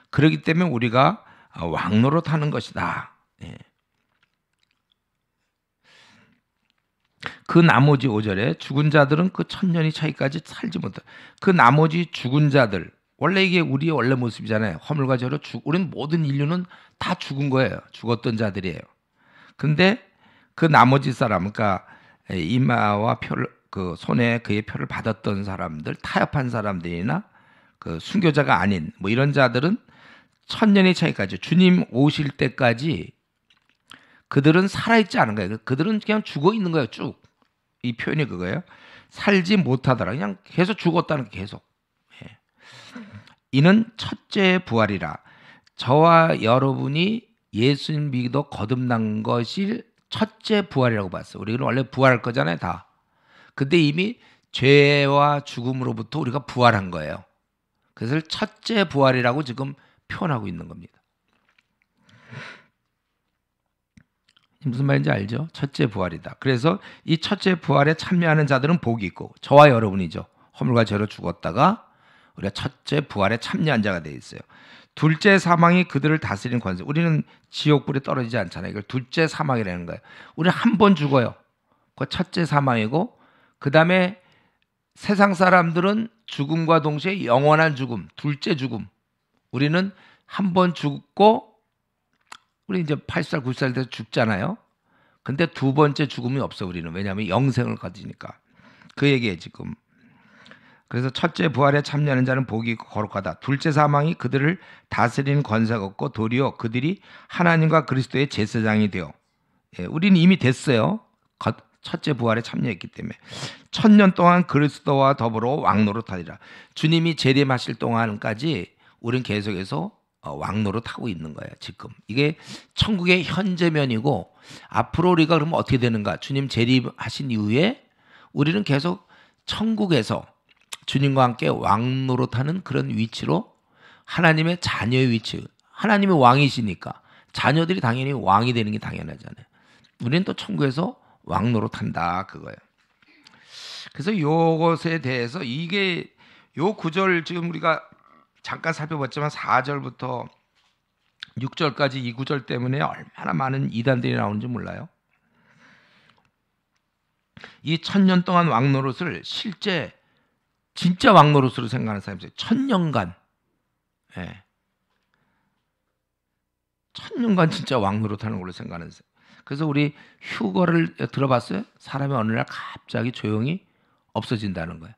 그렇기 때문에 우리가 왕노로 타는 것이다. 예. 그 나머지 5절에 죽은 자들은 그 천년의 차이까지 살지 못해. 그 나머지 죽은 자들, 원래 이게 우리의 원래 모습이잖아요. 허물과 죄로 우리는 모든 인류는 다 죽은 거예요. 죽었던 자들이에요. 근데 그 나머지 사람, 그러니까 이마와 표를 그 손에 그의 표를 받았던 사람들, 타협한 사람들이나 그 순교자가 아닌 뭐 이런 자들은 천년의 차이까지, 주님 오실 때까지 그들은 살아있지 않은 거예요. 그들은 그냥 죽어 있는 거예요. 쭉. 이 표현이 그거예요. 살지 못하더라. 그냥 계속 죽었다는 게 계속. 예. 이는 첫째 부활이라. 저와 여러분이 예수님 믿어 거듭난 것이 첫째 부활이라고 봤어요. 우리는 원래 부활할 거잖아요, 다. 근데 이미 죄와 죽음으로부터 우리가 부활한 거예요. 그래서 첫째 부활이라고 지금 표현하고 있는 겁니다. 무슨 말인지 알죠? 첫째 부활이다. 그래서 이 첫째 부활에 참여하는 자들은 복이 있고, 저와 여러분이죠. 허물과 죄로 죽었다가 우리가 첫째 부활에 참여한 자가 되어 있어요. 둘째 사망이 그들을 다스리는 권세. 우리는 지옥불에 떨어지지 않잖아요. 이걸 둘째 사망이라는 거예요. 우리는 한 번 죽어요. 그 첫째 사망이고, 그 다음에 세상 사람들은 죽음과 동시에 영원한 죽음, 둘째 죽음. 우리는 한 번 죽고 우리 이제 80살, 90살 돼서 죽잖아요. 근데 두 번째 죽음이 없어, 우리는. 왜냐하면 영생을 가지니까. 그 얘기예요, 지금. 그래서 첫째 부활에 참여하는 자는 복이 있고 거룩하다. 둘째 사망이 그들을 다스리는 권세가 없고 도리어 그들이 하나님과 그리스도의 제사장이 되어. 예, 우리는 이미 됐어요. 첫째 부활에 참여했기 때문에. 1000년 동안 그리스도와 더불어 왕노릇하리라. 주님이 재림하실 동안까지 우리는 계속해서 왕노릇하고 있는 거예요, 지금. 이게 천국의 현재면이고, 앞으로 우리가 그러면 어떻게 되는가? 주님 재림하신 이후에 우리는 계속 천국에서 주님과 함께 왕노릇하는 그런 위치로, 하나님의 자녀의 위치, 하나님의 왕이시니까 자녀들이 당연히 왕이 되는 게 당연하잖아요. 우리는 또 천국에서 왕노릇한다, 그거예요. 그래서 이것에 대해서 이게 요 구절 지금 우리가 잠깐 살펴봤지만 4절부터 6절까지 이 구절 때문에 얼마나 많은 이단들이 나오는지 몰라요. 이 1000년 동안 왕노릇을 실제 진짜 왕노릇으로 생각하는 사람이 있어요. 1000년간. 예. 1000년간 진짜 왕노릇하는 걸로 생각하는 사람. 그래서 우리 휴거를 들어봤어요? 사람이 어느 날 갑자기 조용히 없어진다는 거예요.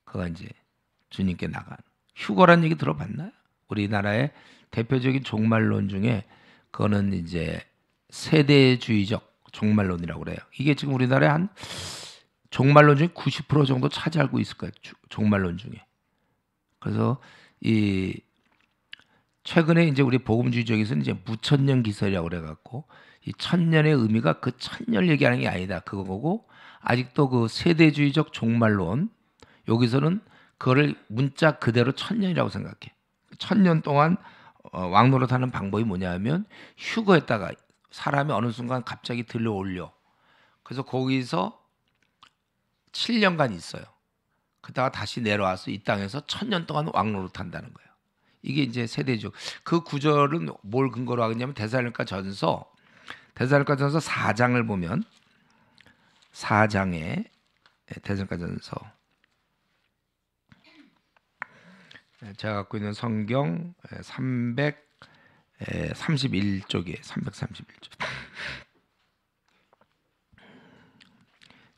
그거 이제 주님께 나가는. 휴거란 얘기 들어봤나요? 우리나라의 대표적인 종말론 중에 그거는 이제 세대주의적 종말론이라고 그래요. 이게 지금 우리나라에 한 종말론 중에 90% 정도 차지하고 있을 거예요. 종말론 중에. 그래서 이 최근에 이제 우리 복음주의 쪽에서는 이제 무천년 기설이라고 그래갖고 이 천년의 의미가 그 천년 얘기하는 게 아니다, 그거고, 아직도 그 세대주의적 종말론, 여기서는 그거를 문자 그대로 천년이라고 생각해. 1000년 동안 왕노릇하는 방법이 뭐냐면 휴거했다가 사람이 어느 순간 갑자기 들려올려. 그래서 거기서 7년간 있어요. 그러다가 다시 내려와서 이 땅에서 1000년 동안 왕노릇한다는 거예요. 이게 이제 세대죠. 그 구절은 뭘 근거로 하겠냐면 데살로니가전서 4장을 보면, 4장에 데살로니가전서, 제가 갖고 있는 성경 331쪽이에요. 331쪽.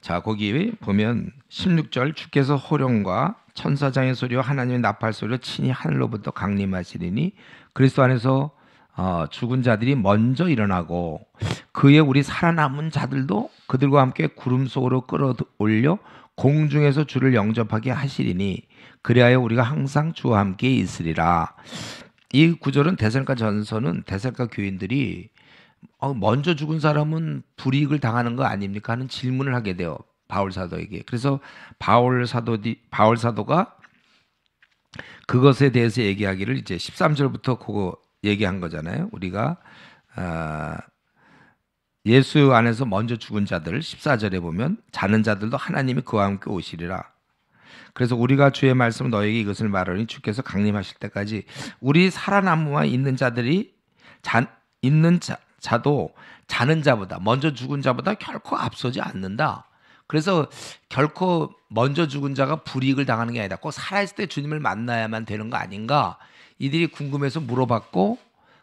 자, 거기 보면 16절, 주께서 호령과 천사장의 소리와 하나님의 나팔 소리로 친히 하늘로부터 강림하시리니 그리스도 안에서 죽은 자들이 먼저 일어나고, 그에 우리 살아남은 자들도 그들과 함께 구름 속으로 끌어올려 공중에서 주를 영접하게 하시리니 그리하여 우리가 항상 주와 함께 있으리라. 이 구절은 데살로니가 전서는 데살로니가 교인들이 먼저 죽은 사람은 불이익을 당하는 거 아닙니까 하는 질문을 하게 돼요. 바울 사도에게. 그래서 바울 사도가 그것에 대해서 얘기하기를 이제 13절부터 그거 얘기한 거잖아요. 우리가 예수 안에서 먼저 죽은 자들 14절에 보면 자는 자들도 하나님이 그와 함께 오시리라. 그래서 우리가 주의 말씀 너에게 이것을 말하니 주께서 강림하실 때까지 우리 살아남아 있는 자들이 자도 자는 자보다 먼저 죽은 자보다 결코 앞서지 않는다. 그래서 결코 먼저 죽은 자가 불이익을 당하는 게 아니다. 꼭 살아있을 때 주님을 만나야만 되는 거 아닌가? 이들이 궁금해서 물어봤고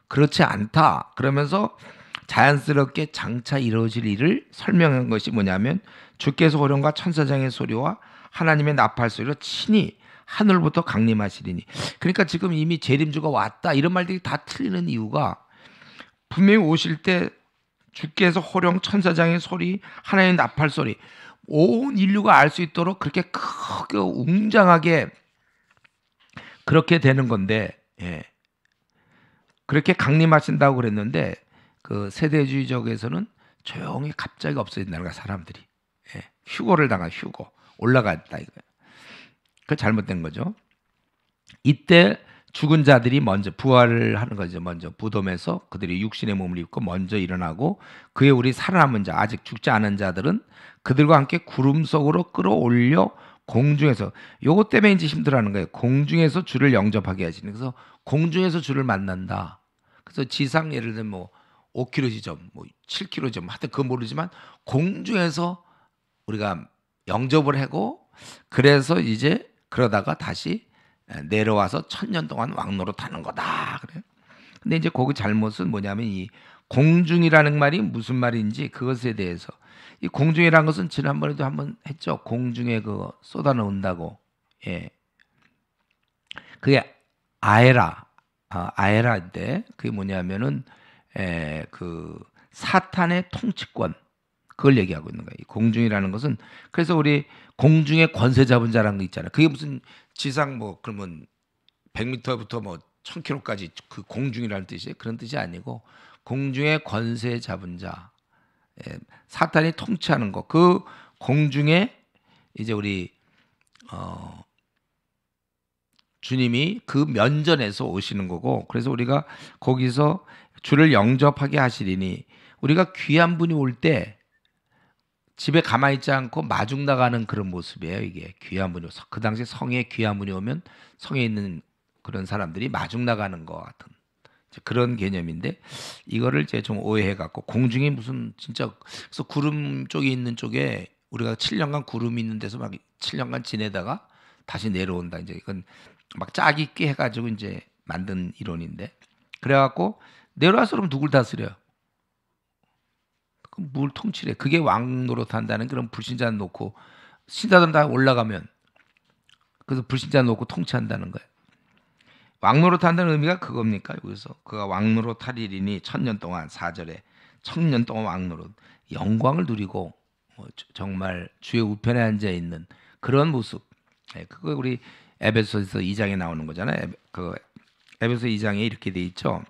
그렇지 않다. 그러면서 자연스럽게 장차 이루어질 일을 설명한 것이 뭐냐면 주께서 호령과 천사장의 소리와 하나님의 나팔 소리로 친히 하늘부터 강림하시리니. 그러니까 지금 이미 재림주가 왔다 이런 말들이 다 틀리는 이유가 분명히 오실 때 주께서 호령 천사장의 소리 하나님의 나팔 소리 온 인류가 알 수 있도록 그렇게 크게 웅장하게 그렇게 되는 건데 그렇게 강림하신다고 그랬는데 그 세대주의적에서는 조용히 갑자기 없어진다는 거야. 사람들이 휴거를 당한 휴거 올라갔다 이거예요. 그 잘못된 거죠. 이때 죽은 자들이 먼저 부활을 하는 거죠. 먼저 무덤에서 그들이 육신의 몸을 입고 먼저 일어나고 그에 우리 살아남은 자 아직 죽지 않은 자들은 그들과 함께 구름 속으로 끌어올려 공중에서 요것 때문에 이제 힘들어하는 거예요. 공중에서 주를 영접하게 하시는. 그래서 공중에서 주를 만난다. 그래서 지상 예를 들면 뭐 5km 지점, 뭐 7km 지점 하여튼 그건 모르지만 공중에서 우리가 영접을 하고 그래서 이제 그러다가 다시 내려와서 1000년 동안 왕노릇 하는 거다. 그래요. 근데 이제 거기 잘못은 뭐냐면 이 공중이라는 말이 무슨 말인지 그것에 대해서 이 공중이라는 것은 지난번에도 한번 했죠. 공중에 그 쏟아놓는다고. 그게 아에라인데 그게 뭐냐면은 그 사탄의 통치권 그걸 얘기하고 있는 거예요. 이 공중이라는 것은 그래서 우리 공중의 권세 잡은 자라는 거 있잖아요. 그게 무슨 지상 뭐 그러면 100m부터 뭐 1000km까지 그 공중이라는 뜻이에요. 그런 뜻이 아니고 공중의 권세 잡은 자, 사탄이 통치하는 거. 그 공중에 이제 우리 주님이 그 면전에서 오시는 거고, 그래서 우리가 거기서 주를 영접하게 하시리니 우리가 귀한 분이 올 때 집에 가만히 있지 않고 마중 나가는 그런 모습이에요. 이게 귀한 분이 오서 그 당시 성에 귀한 분이 오면 성에 있는 그런 사람들이 마중 나가는 것 같은 그런 개념인데 이거를 이제 좀 오해해 갖고 공중에 무슨 진짜 그래서 구름 쪽에 있는 쪽에 우리가 7년간 구름이 있는 데서 막 7년간 지내다가 다시 내려온다. 이제 이건 막 짝이 있게 해가지고 이제 만든 이론인데 그래갖고 내려와서 그럼 누굴 다스려요? 뭘 통치래? 그게 왕 노릇한다는 그런 불신자 놓고 신자들 다 올라가면 그래서 불신자 놓고 통치한다는 거예요. 왕 노릇한다는 의미가 그겁니까? 여기서 그가 왕 노릇하리니 1000년 동안 4절에 1000년 동안 왕 노릇 영광을 누리고 정말 주의 우편에 앉아 있는 그런 모습. 그거 우리 에베소서 2장에 나오는 거잖아요. 그 에베소 2장에 이렇게 돼 있죠.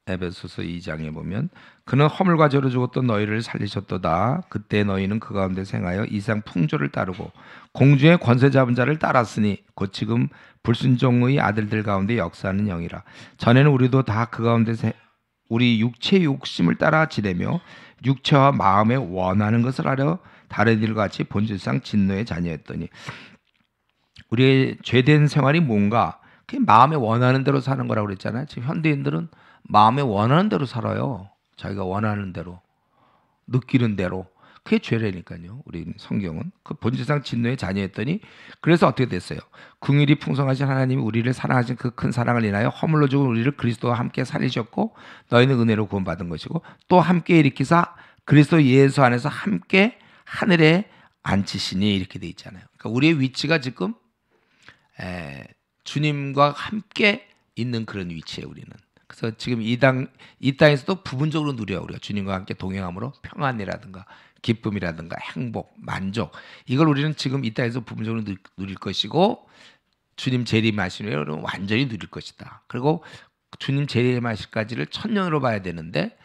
에베소서 2장에 보면 그는 허물과 죄로 죽었던 너희를 살리셨도다. 그때 너희는 그 가운데 생하여 이상 풍조를 따르고 공중의 권세 잡은 자를 따랐으니 곧 지금 불순종의 아들들 가운데 역사하는 영이라. 전에는 우리도 다 그 가운데 우리 육체의 욕심을 따라 지내며 육체와 마음에 원하는 것을 하려 다른 일과 같이 본질상 진노의 자녀였더니 우리의 죄된 생활이 뭔가 그게 마음에 원하는 대로 사는 거라고 그랬잖아요. 지금 현대인들은 마음에 원하는 대로 살아요. 자기가 원하는 대로 느끼는 대로 그게 죄라니까요. 우리 성경은 그 본질상 진노의 자녀였더니 그래서 어떻게 됐어요? 긍휼이 풍성하신 하나님이 우리를 사랑하신 그 큰 사랑을 인하여 허물로 죽은 우리를 그리스도와 함께 살리셨고 너희는 은혜로 구원받은 것이고 또 함께 일으키사 그리스도 예수 안에서 함께 하늘에 앉히시니 이렇게 돼 있잖아요. 그러니까 우리의 위치가 지금 주님과 함께 있는 그런 위치예요. 우리는. 그래서 지금 이 땅에서도 부분적으로 누려요. 우리가 주님과 함께 동행함으로 평안이라든가 기쁨이라든가 행복, 만족 이걸 우리는 지금 이 땅에서 부분적으로 누릴 것이고 주님 재림하시면 완전히 누릴 것이다. 그리고 주님 재림하실까지를 천년으로 봐야 되는데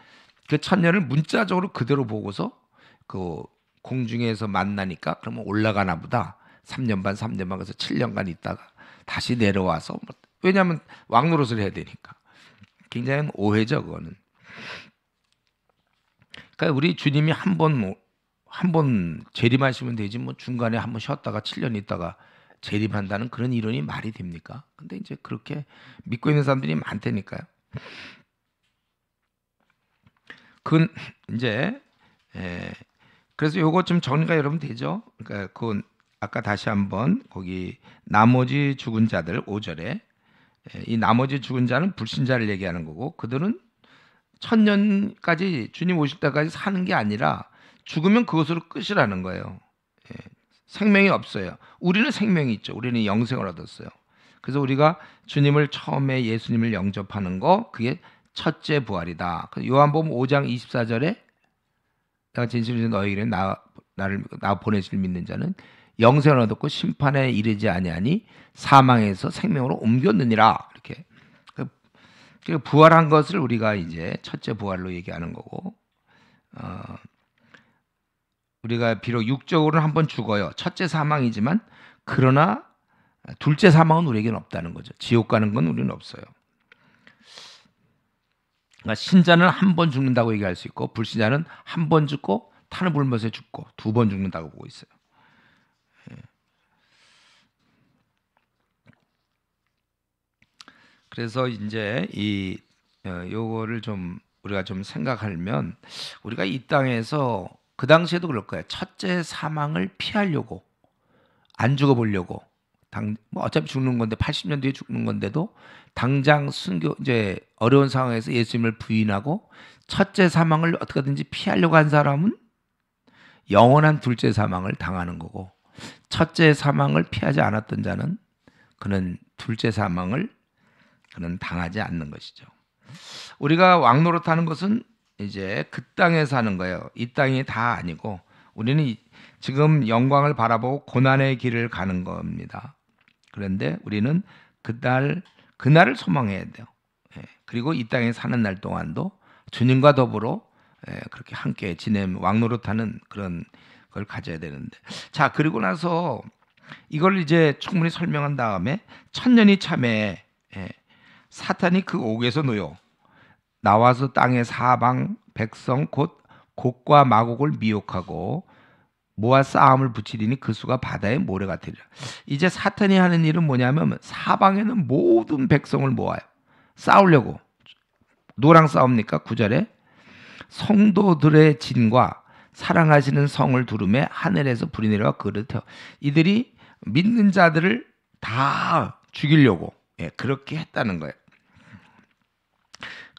그 천년을 문자적으로 그대로 보고서 그 공중에서 만나니까 그러면 올라가나 보다. 3년 반, 3년 반 그래서 7년간 있다가 다시 내려와서 왜냐하면 왕노릇을 해야 되니까. 굉장히 오해죠 그거는. 그러니까 우리 주님이 한 번 재림하시면 되지 뭐 중간에 한 번 쉬었다가 7년 있다가 재림한다는 그런 이론이 말이 됩니까? 근데 이제 그렇게 믿고 있는 사람들이 많다니까요. 그건 이제 그래서 요거 좀 정리가 여러분 되죠? 그러니까 그건 아까 다시 한번 거기 나머지 죽은 자들 5절에 이 나머지 죽은 자는 불신자를 얘기하는 거고 그들은 천년까지 주님 오실 때까지 사는 게 아니라 죽으면 그것으로 끝이라는 거예요. 생명이 없어요. 우리는 생명이 있죠. 우리는 영생을 얻었어요. 그래서 우리가 주님을 처음에 예수님을 영접하는 거 그게 첫째 부활이다. 요한복음 5장 24절에 내가 진실로 너희에게 나 보내실 믿는 자는 영생을 얻었고 심판에 이르지 아니하니 사망에서 생명으로 옮겼느니라. 이렇게 부활한 것을 우리가 이제 첫째 부활로 얘기하는 거고 우리가 비록 육적으로는 한번 죽어요. 첫째 사망이지만 그러나 둘째 사망은 우리에게는 없다는 거죠. 지옥 가는 건 우리는 없어요. 그러니까 신자는 한 번 죽는다고 얘기할 수 있고 불신자는 한 번 죽고 타는 불못에 죽고 2번 죽는다고 보고 있어요. 그래서 이제 이 요거를 좀 우리가 좀 생각하면 우리가 이 땅에서 그 당시에도 그럴 거예요. 첫째 사망을 피하려고 안 죽어보려고 뭐 어차피 죽는 건데 80년 뒤에 죽는 건데도 당장 순교 이제 어려운 상황에서 예수님을 부인하고 첫째 사망을 어떻게든지 피하려고 한 사람은 영원한 둘째 사망을 당하는 거고 첫째 사망을 피하지 않았던 자는 그는 둘째 사망을 그는 당하지 않는 것이죠. 우리가 왕노릇하는 것은 이제 그 땅에 사는 거예요. 이 땅이 다 아니고 우리는 지금 영광을 바라보고 고난의 길을 가는 겁니다. 그런데 우리는 그날을 소망해야 돼요. 그리고 이 땅에 사는 날 동안도 주님과 더불어 그렇게 함께 왕노릇하는 그런 걸 가져야 되는데 자 그리고 나서 이걸 이제 충분히 설명한 다음에 천년이 참에 사탄이 그 옥에서 놓여 나와서 땅의 사방 백성 곧 곡과 마곡을 미혹하고 모아 싸움을 붙이리니 그 수가 바다의 모래 같으리라. 이제 사탄이 하는 일은 뭐냐면 사방에는 모든 백성을 모아요. 싸우려고. 누구랑 싸웁니까? 9절에 성도들의 진과 사랑하시는 성을 두름에 하늘에서 불이 내려와 그를 태워. 이들이 믿는 자들을 다 죽이려고 그렇게 했다는 거예요.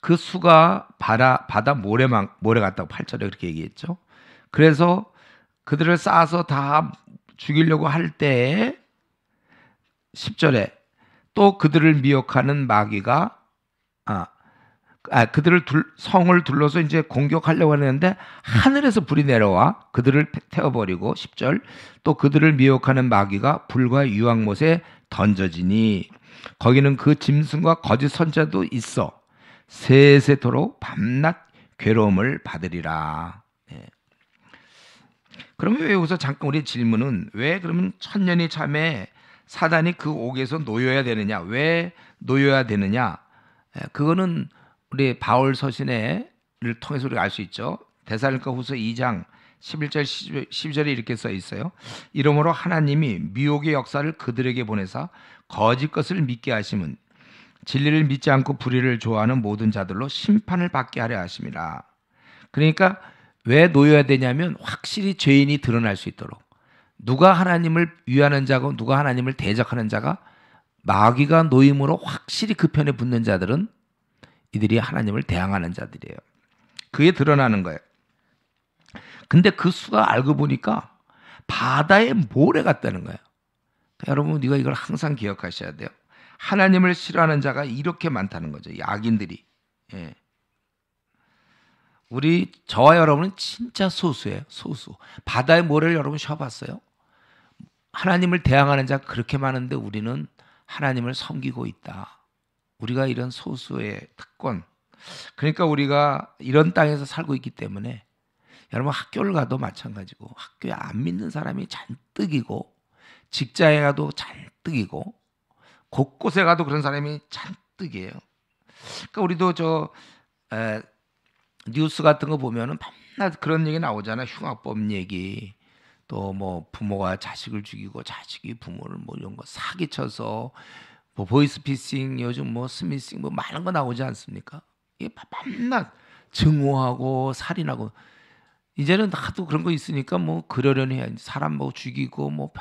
그 수가 바다 모래 같다고 8절에 그렇게 얘기했죠. 그래서 그들을 쌓아서 다 죽이려고 할 때에 10절에 또 그들을 미혹하는 마귀가 그들을 성을 둘러서 이제 공격하려고 하는데 하늘에서 불이 내려와 그들을 태워버리고 10절 또 그들을 미혹하는 마귀가 불과 유황못에 던져지니 거기는 그 짐승과 거짓 선자도 있어 세세토록 밤낮 괴로움을 받으리라. 그러면 왜 여기서 잠깐 우리 질문은 왜 그러면 천년이 참에 사단이 그 옥에서 놓여야 되느냐? 왜 놓여야 되느냐? 그거는 우리 바울 서신을 통해서 우리가 알 수 있죠. 데살로니가후서 2장 11절 12절에 이렇게 써 있어요. 이러므로 하나님이 미혹의 역사를 그들에게 보내사 거짓 것을 믿게 하심은 진리를 믿지 않고 불의를 좋아하는 모든 자들로 심판을 받게 하려 하심이라. 그러니까 왜 놓여야 되냐면 확실히 죄인이 드러날 수 있도록 누가 하나님을 위하는 자고 누가 하나님을 대적하는 자가 마귀가 놓임으로 확실히 그 편에 붙는 자들은 이들이 하나님을 대항하는 자들이에요. 그게 드러나는 거예요. 근데 그 수가 알고 보니까 바다에 모래 같다는 거예요. 그러니까 여러분 우리가 이걸 항상 기억하셔야 돼요. 하나님을 싫어하는 자가 이렇게 많다는 거죠. 이 악인들이. 저와 여러분은 진짜 소수예요. 소수. 바다의 모래를 여러분 쉬어봤어요? 하나님을 대항하는 자가 그렇게 많은데 우리는 하나님을 섬기고 있다. 우리가 이런 소수의 특권. 그러니까 우리가 이런 땅에서 살고 있기 때문에 여러분 학교를 가도 마찬가지고 학교에 안 믿는 사람이 잔뜩이고 직장에 가도 잔뜩이고 곳곳에 가도 그런 사람이 잔뜩이에요. 그러니까 우리도 뉴스 같은 거 보면은 맨날 그런 얘기 나오잖아. 흉악범 얘기. 또 뭐 부모가 자식을 죽이고 자식이 부모를 뭐 이런 거 사기쳐서 뭐 보이스피싱 요즘 뭐 스미싱 뭐 많은 거 나오지 않습니까? 이게 맨날 증오하고 살인하고 이제는 하도 그런 거 있으니까 뭐 그러려니 해야지. 사람 뭐 죽이고 뭐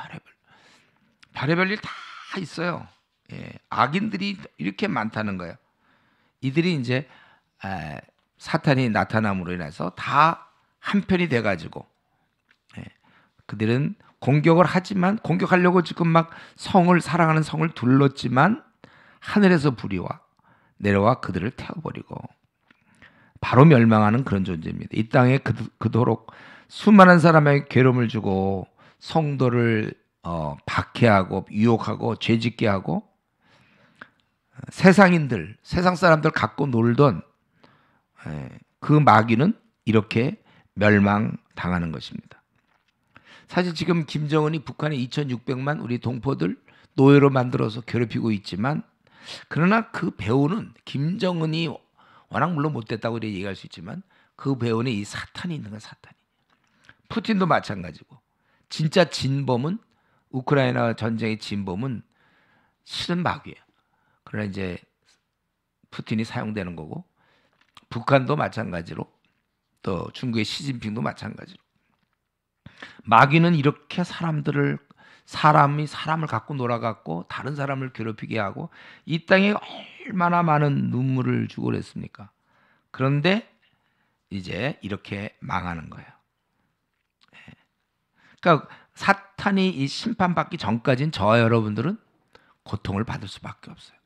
별의별 일 다 있어요. 예, 악인들이 이렇게 많다는 거예요. 이들이 이제 사탄이 나타남으로 인해서 다 한편이 돼가지고 그들은 공격을 하지만 공격하려고 지금 막 사랑하는 성을 둘렀지만 하늘에서 불이 내려와 그들을 태워버리고 바로 멸망하는 그런 존재입니다. 이 땅에 그토록 수많은 사람에게 괴로움을 주고 성도를 박해하고 유혹하고 죄짓게 하고 세상 사람들 갖고 놀던 그 마귀는 이렇게 멸망당하는 것입니다. 사실 지금 김정은이 북한에 2,600만 우리 동포들 노예로 만들어서 괴롭히고 있지만 그러나 그 배후는 김정은이 워낙 물론 못됐다고 얘기할 수 있지만 그 배후는 이 사탄이 있는 거야. 사탄이. 푸틴도 마찬가지고 진짜 진범은 우크라이나 전쟁의 진범은 실은 마귀예요. 그러나 이제 푸틴이 사용되는 거고 북한도 마찬가지로 또 중국의 시진핑도 마찬가지로 마귀는 이렇게 사람이 사람을 갖고 놀아갖고 다른 사람을 괴롭히게 하고 이 땅에 얼마나 많은 눈물을 주고 그랬습니까? 그런데 이제 이렇게 망하는 거예요. 그러니까 사탄이 이 심판받기 전까지는 저와 여러분들은 고통을 받을 수밖에 없어요.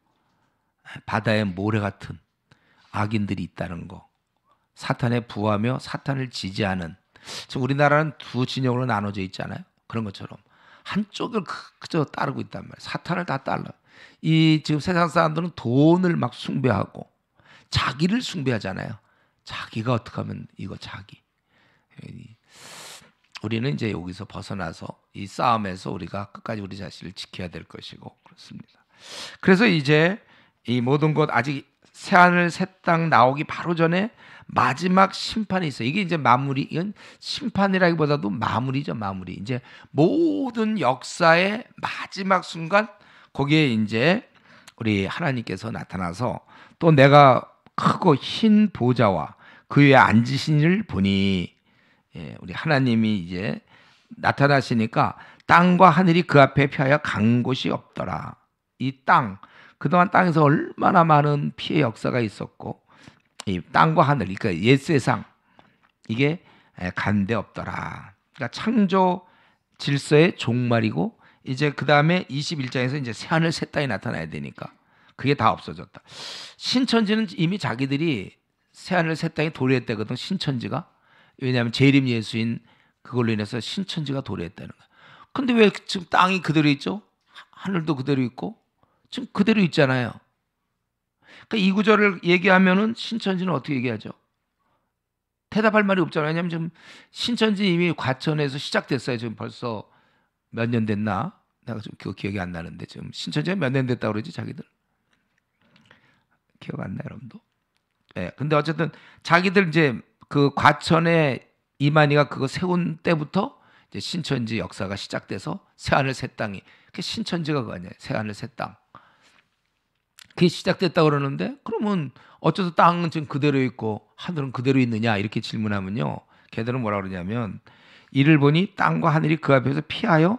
바다에 모래 같은 악인들이 있다는 거, 사탄에 부하며 사탄을 지지하는. 지금 우리나라는 두 진영으로 나눠져 있잖아요. 그런 것처럼 한쪽을 그저 따르고 있단 말이에요. 사탄을 다 따라. 이 지금 세상 사람들은 돈을 막 숭배하고 자기를 숭배하잖아요. 자기가 어떻게 하면 이거 자기. 우리는 이제 여기서 벗어나서 이 싸움에서 우리가 끝까지 우리 자신을 지켜야 될 것이고 그렇습니다. 그래서 이제 이 모든 것 아직 새하늘 새 땅 나오기 바로 전에 마지막 심판이 있어요. 이게 이제 마무리, 이건 심판이라기보다도 마무리죠, 마무리. 이제 모든 역사의 마지막 순간 거기에 이제 우리 하나님께서 나타나서 또 내가 크고 흰 보좌와 그 위에 앉으신 이를 보니 우리 하나님이 이제 나타나시니까 땅과 하늘이 그 앞에 피하여 간 곳이 없더라. 이 땅, 그동안 땅에서 얼마나 많은 피해 역사가 있었고 이 땅과 하늘, 그러니까 옛세상 이게 간데 없더라. 그러니까 창조 질서의 종말이고 이제 그 다음에 21장에서 이제 새하늘 새 땅이 나타나야 되니까 그게 다 없어졌다. 신천지는 이미 자기들이 새하늘 새 땅이 도래했다거든. 신천지가. 왜냐하면 재림 예수인 그걸로 인해서 신천지가 도래했다는 거야. 근데 왜 지금 땅이 그대로 있죠? 하늘도 그대로 있고 지금 그대로 있잖아요. 그러니까 이 구절을 얘기하면은 신천지는 어떻게 얘기하죠? 대답할 말이 없잖아요. 왜냐하면 지금 신천지 이미 과천에서 시작됐어요. 지금 벌써 몇 년 됐나? 내가 좀 그거 기억이 안 나는데 지금 신천지가 몇 년 됐다고 그러지 자기들? 기억 안 나요, 여러분도? 네, 근데 어쨌든 자기들 이제 그 과천에 이만희가 그거 세운 때부터 이제 신천지 역사가 시작돼서 새하늘 새 땅이 그 신천지가 그거 아니에요. 새하늘 새 땅. 그게 시작됐다고 그러는데 그러면 어째서 땅은 지금 그대로 있고 하늘은 그대로 있느냐 이렇게 질문하면요. 걔들은 뭐라 그러냐면 이를 보니 땅과 하늘이 그 앞에서 피하여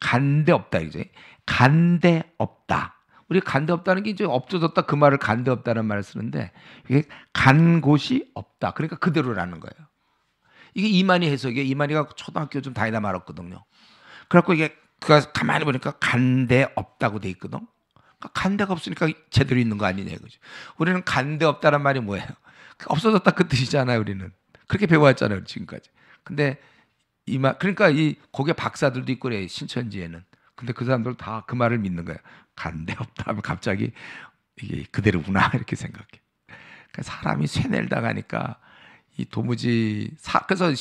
간데 없다. 이제 간데 없다. 우리 간데 없다는 게 이제 없어졌다 그 말을 간데 없다는 말을 쓰는데 이게 간 곳이 없다. 그러니까 그대로라는 거예요. 이게 이만희 해석이에요. 이만희가 초등학교 좀 다니다 말았거든요. 그래갖고 이게 그가 가만히 보니까 간데 없다고 돼 있거든. 간데가 없으니까 제대로 있는 거 아니냐 이거죠. 우리는 간데 없다는 말이 뭐예요? 없어졌다 그 뜻이잖아요. 우리는 그렇게 배워왔잖아요, 지금까지. 근데 그러니까 이 거기에 박사들도 있고 그래, 신천지에는. 근데 그 사람들 다 그 말을 믿는 거야. 간대 없다 하면 갑자기 이게 그대로구나 이렇게 생각해. 그러니까 사람이 쇠뇌를 당하니까 이 도무지 그래서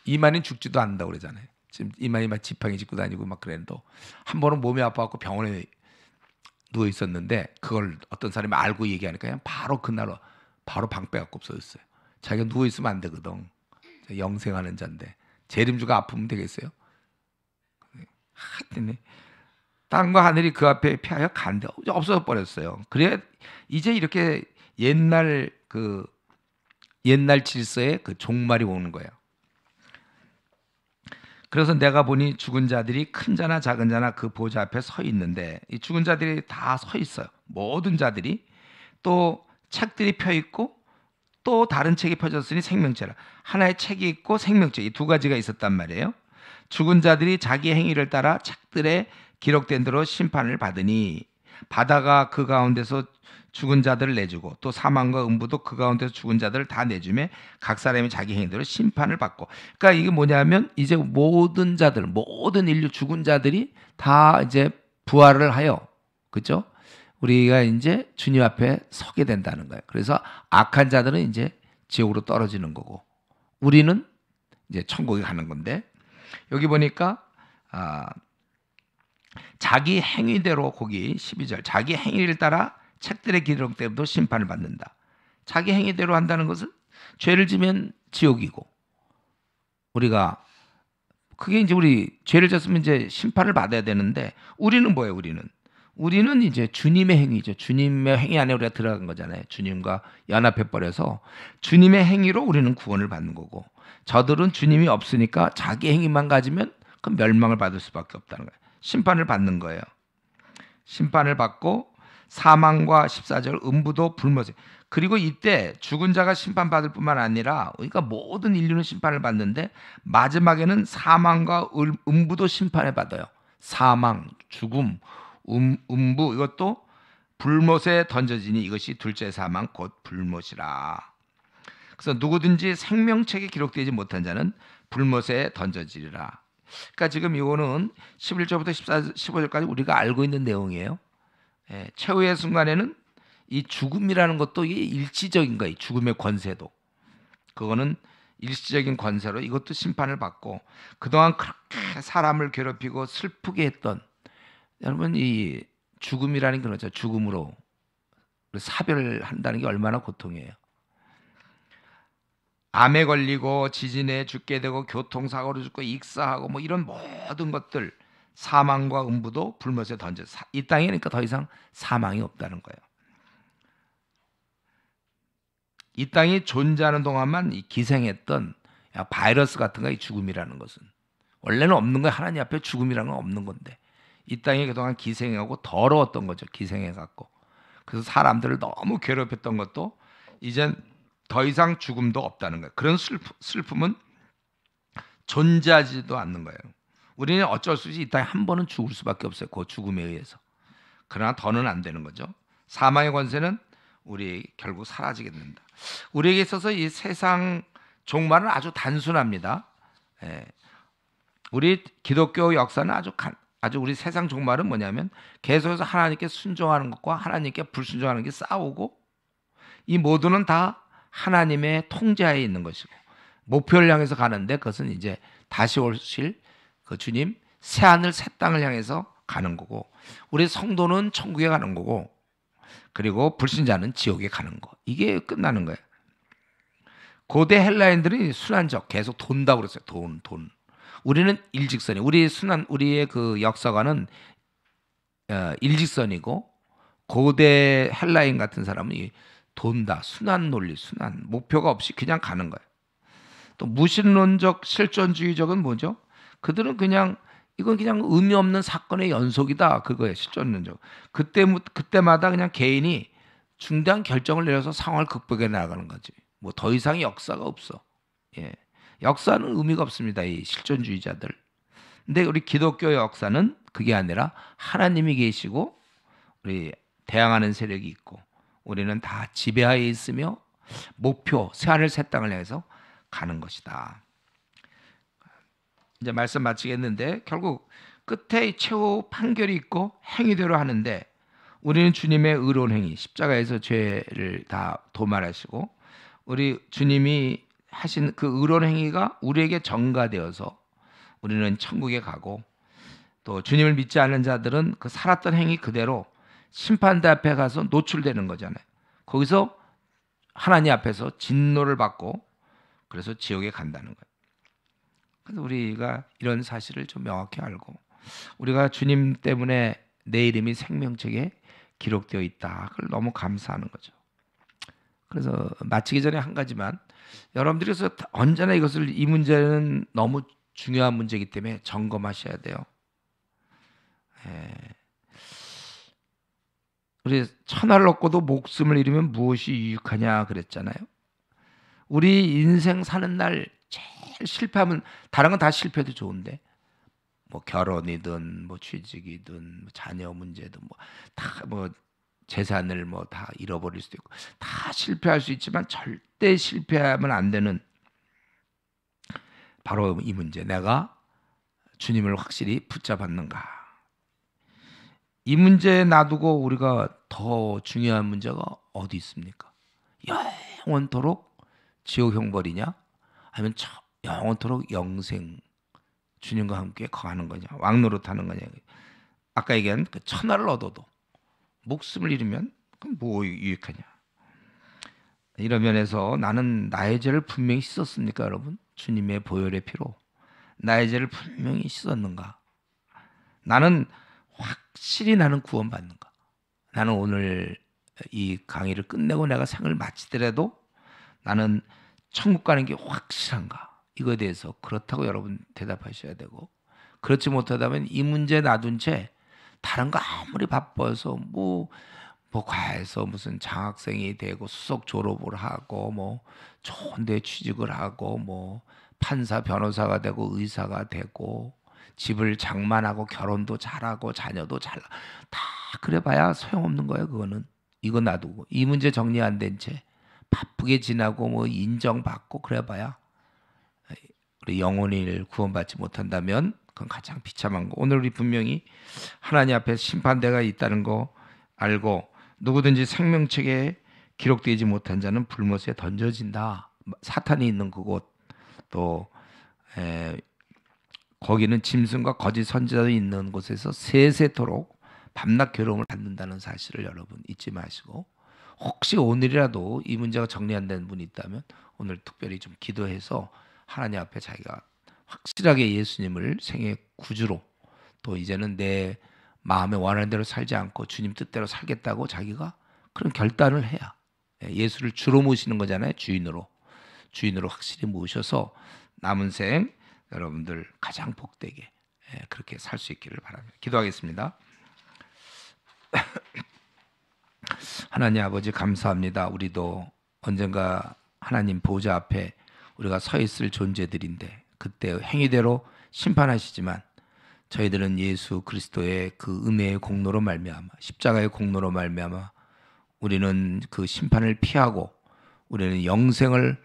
이만희 죽지도 않는다고 그러잖아요. 지금 이만희 막 지팡이 짚고 다니고 막 그래도 한 번은 몸이 아파갖고 병원에 누워 있었는데 그걸 어떤 사람이 알고 얘기하니까 그냥 바로 그날 바로 방 빼갖고 없어졌어요. 자기가 누워 있으면 안 되거든. 영생하는 자인데 재림주가 아프면 되겠어요? 하여튼 땅과 하늘이 그 앞에 피하여 간데 없어져 버렸어요. 그래 이제 이렇게 옛날 질서의 그 종말이 오는 거예요. 그래서 내가 보니 죽은 자들이 큰 자나 작은 자나 그 보좌 앞에 서 있는데 이 죽은 자들이 다 서 있어요. 모든 자들이. 또 책들이 펴 있고 또 다른 책이 펴졌으니 생명체라. 하나의 책이 있고 생명체, 이 두 가지가 있었단 말이에요. 죽은 자들이 자기 행위를 따라 책들에 기록된 대로 심판을 받으니 바다가 그 가운데서 죽은 자들을 내주고 또 사망과 음부도 그 가운데서 죽은 자들을 다 내주매 각 사람이 자기 행위대로 심판을 받고. 그러니까 이게 뭐냐면 이제 모든 자들, 모든 인류 죽은 자들이 다 이제 부활을 하여, 그렇죠? 우리가 이제 주님 앞에 서게 된다는 거예요. 그래서 악한 자들은 이제 지옥으로 떨어지는 거고 우리는 이제 천국에 가는 건데, 여기 보니까 자기 행위대로, 거기 12절, 자기 행위를 따라 책들의 기록대로 심판을 받는다. 자기 행위대로 한다는 것은 죄를 지면 지옥이고, 우리가 그게 이제 우리 죄를 졌으면 이제 심판을 받아야 되는데, 우리는 뭐예요? 우리는 이제 주님의 행위죠. 주님의 행위 안에 우리가 들어간 거잖아요. 주님과 연합해 버려서 주님의 행위로 우리는 구원을 받는 거고, 저들은 주님이 없으니까 자기 행위만 가지면 그 멸망을 받을 수밖에 없다는 거예요. 심판을 받는 거예요. 심판을 받고 사망과 14절 음부도 불못에. 그리고 이때 죽은 자가 심판받을 뿐만 아니라, 그러니까 모든 인류는 심판을 받는데 마지막에는 사망과 음부도 심판을 받아요. 사망, 죽음, 음부, 이것도 불못에 던져지니 이것이 둘째 사망 곧 불못이라. 그래서 누구든지 생명책에 기록되지 못한 자는 불못에 던져지리라. 그러니까 지금 이거는 11절부터 15절까지 우리가 알고 있는 내용이에요. 최후의 순간에는 이 죽음이라는 것도 이게 일시적인 거예요. 죽음의 권세도. 그거는 일시적인 권세로 이것도 심판을 받고, 그동안 그렇게 사람을 괴롭히고 슬프게 했던, 여러분 이 죽음이라는 게 그렇죠. 죽음으로 사별한다는 게 얼마나 고통이에요. 암에 걸리고 지진에 죽게 되고 교통사고로 죽고 익사하고 뭐 이런 모든 것들, 사망과 음부도 불못에 던져. 이 땅에 그러니까 더 이상 사망이 없다는 거예요. 이 땅이 존재하는 동안만 이 기생했던 바이러스 같은 거, 이 죽음이라는 것은 원래는 없는 거예요. 하나님 앞에 죽음이라는 건 없는 건데 이 땅에 그동안 기생하고 더러웠던 거죠. 기생해갖고. 그래서 사람들을 너무 괴롭혔던 것도 이젠 더 이상 죽음도 없다는 거예요. 그런 슬픔은 존재하지도 않는 거예요. 우리는 어쩔 수 없이 이 땅에 한 번은 죽을 수밖에 없어요. 그 죽음에 의해서. 그러나 더는 안 되는 거죠. 사망의 권세는 우리 결국 사라지게 된다. 우리에게 있어서 이 세상 종말은 아주 단순합니다. 우리 기독교 역사는 아주 우리 세상 종말은 뭐냐면 계속해서 하나님께 순종하는 것과 하나님께 불순종하는 게 싸우고, 이 모두는 다 하나님의 통제하에 있는 것이고, 목표를 향해서 가는데 그것은 이제 다시 오실 그 주님 새하늘 새 땅을 향해서 가는 거고, 우리 성도는 천국에 가는 거고, 그리고 불신자는 지옥에 가는 거. 이게 끝나는 거예요. 고대 헬라인들이 순환적 계속 돈다고 그랬어요. 돈. 우리는 일직선이, 우리의 그 역사관은 일직선이고, 고대 헬라인 같은 사람은 돈다, 순환 논리, 목표가 없이 그냥 가는 거예요. 또 무신론적 실존주의적은 뭐죠? 그들은 이건 그냥 의미 없는 사건의 연속이다, 그거예요. 실존론적. 그때마다 그냥 개인이 중대한 결정을 내려서 상황을 극복해 나가는 거지. 뭐 더 이상의 역사가 없어. 역사는 의미가 없습니다, 이 실존주의자들. 근데 우리 기독교 역사는 그게 아니라 하나님이 계시고 우리 대항하는 세력이 있고, 우리는 다 지배하에 있으며 목표 새하늘 새 땅을 향해서 가는 것이다. 이제 말씀 마치겠는데 결국 끝에 최후 판결이 있고 행위대로 하는데 우리는 주님의 의로운 행위, 십자가에서 죄를 다 도말하시고 우리 주님이 하신 그 의로운 행위가 우리에게 전가되어서 우리는 천국에 가고 또 주님을 믿지 않는 자들은 그 살았던 행위 그대로 심판대 앞에 가서 노출되는 거잖아요. 거기서 하나님 앞에서 진노를 받고 그래서 지옥에 간다는 거예요. 그래서 우리가 이런 사실을 좀 명확히 알고 우리가 주님 때문에 내 이름이 생명책에 기록되어 있다. 그걸 너무 감사하는 거죠. 그래서 마치기 전에 한 가지만 여러분들께서 언제나 이 문제는 너무 중요한 문제이기 때문에 점검하셔야 돼요. 우리 천하를 얻고도 목숨을 잃으면 무엇이 유익하냐 그랬잖아요. 우리 인생 사는 날 제일 실패하면 다른 건 다 실패해도 좋은데 뭐 결혼이든 뭐 취직이든 뭐 자녀 문제든 뭐 다 뭐 재산을 뭐 다 잃어버릴 수도 있고 다 실패할 수 있지만 절대 실패하면 안 되는 바로 이 문제. 내가 주님을 확실히 붙잡았는가? 이 문제 놔두고 우리가 더 중요한 문제가 어디 있습니까? 영원토록 지옥 형벌이냐? 아니면 영원토록 영생 주님과 함께 거하는 거냐? 왕노릇 하는 거냐? 아까 얘기한 그 천하를 얻어도 목숨을 잃으면 그럼 뭐 유익하냐? 이런 면에서 나는 나의 죄를 분명히 씻었습니까, 여러분? 주님의 보혈의 피로 나의 죄를 분명히 씻었는가? 나는 확실히 나는 구원받는가? 나는 오늘 이 강의를 끝내고 내가 생을 마치더라도 나는 천국 가는 게 확실한가? 이거에 대해서 그렇다고 여러분 대답하셔야 되고 그렇지 못하다면 이 문제 놔둔 채 다른 거 아무리 바빠서 뭐 과에서 무슨 장학생이 되고 수석 졸업을 하고 뭐 좋은 데 취직을 하고 뭐 판사 변호사가 되고 의사가 되고 집을 장만하고 결혼도 잘하고 자녀도 다 그래봐야 소용없는 거예요. 그거는 이거 놔두고 이 문제 정리 안 된 채 바쁘게 지나고 뭐 인정받고 그래봐야 우리 영혼을 구원받지 못한다면 그건 가장 비참한 거. 오늘 우리 분명히 하나님 앞에 심판대가 있다는 거 알고 누구든지 생명책에 기록되지 못한 자는 불못에 던져진다. 사탄이 있는 그곳 또 거기는 짐승과 거짓 선지자도 있는 곳에서 세세토록 밤낮 괴로움을 받는다는 사실을 여러분 잊지 마시고 혹시 오늘이라도 이 문제가 정리 안 된 분이 있다면 오늘 특별히 좀 기도해서 하나님 앞에 자기가 확실하게 예수님을 생애 구주로 또 이제는 내 마음에 원하는 대로 살지 않고 주님 뜻대로 살겠다고 자기가 그런 결단을 해야 예수를 주로 모시는 거잖아요. 주인으로 확실히 모셔서 남은 생 여러분들 가장 복되게 그렇게 살 수 있기를 바랍니다. 기도하겠습니다. 하나님 아버지 감사합니다. 우리도 언젠가 하나님 보좌 앞에 우리가 서 있을 존재들인데 그때 행위대로 심판하시지만 저희들은 예수 그리스도의 그 은혜의 공로로 말미암아 십자가의 공로로 말미암아 우리는 그 심판을 피하고 우리는 영생을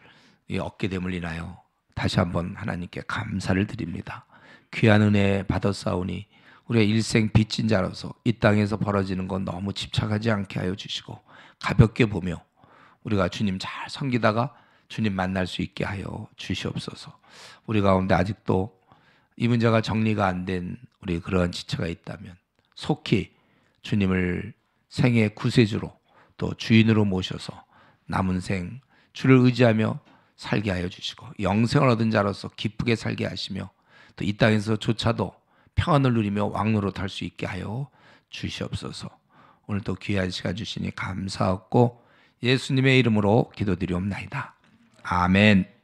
얻게 됨을 인하여 다시 한번 하나님께 감사를 드립니다. 귀한 은혜 받았사오니 우리가 일생 빚진 자로서 이 땅에서 벌어지는 건 너무 집착하지 않게 하여 주시고 가볍게 보며 우리가 주님 잘 섬기다가 주님 만날 수 있게 하여 주시옵소서. 우리 가운데 아직도 이 문제가 정리가 안 된 우리 그러한 지체가 있다면 속히 주님을 생애 구세주로 또 주인으로 모셔서 남은 생 주를 의지하며 살게 하여 주시고 영생을 얻은 자로서 기쁘게 살게 하시며 또 이 땅에서조차도 평안을 누리며 왕노릇 할 수 있게 하여 주시옵소서. 오늘도 귀한 시간 주시니 감사하고 예수님의 이름으로 기도드리옵나이다. 아멘.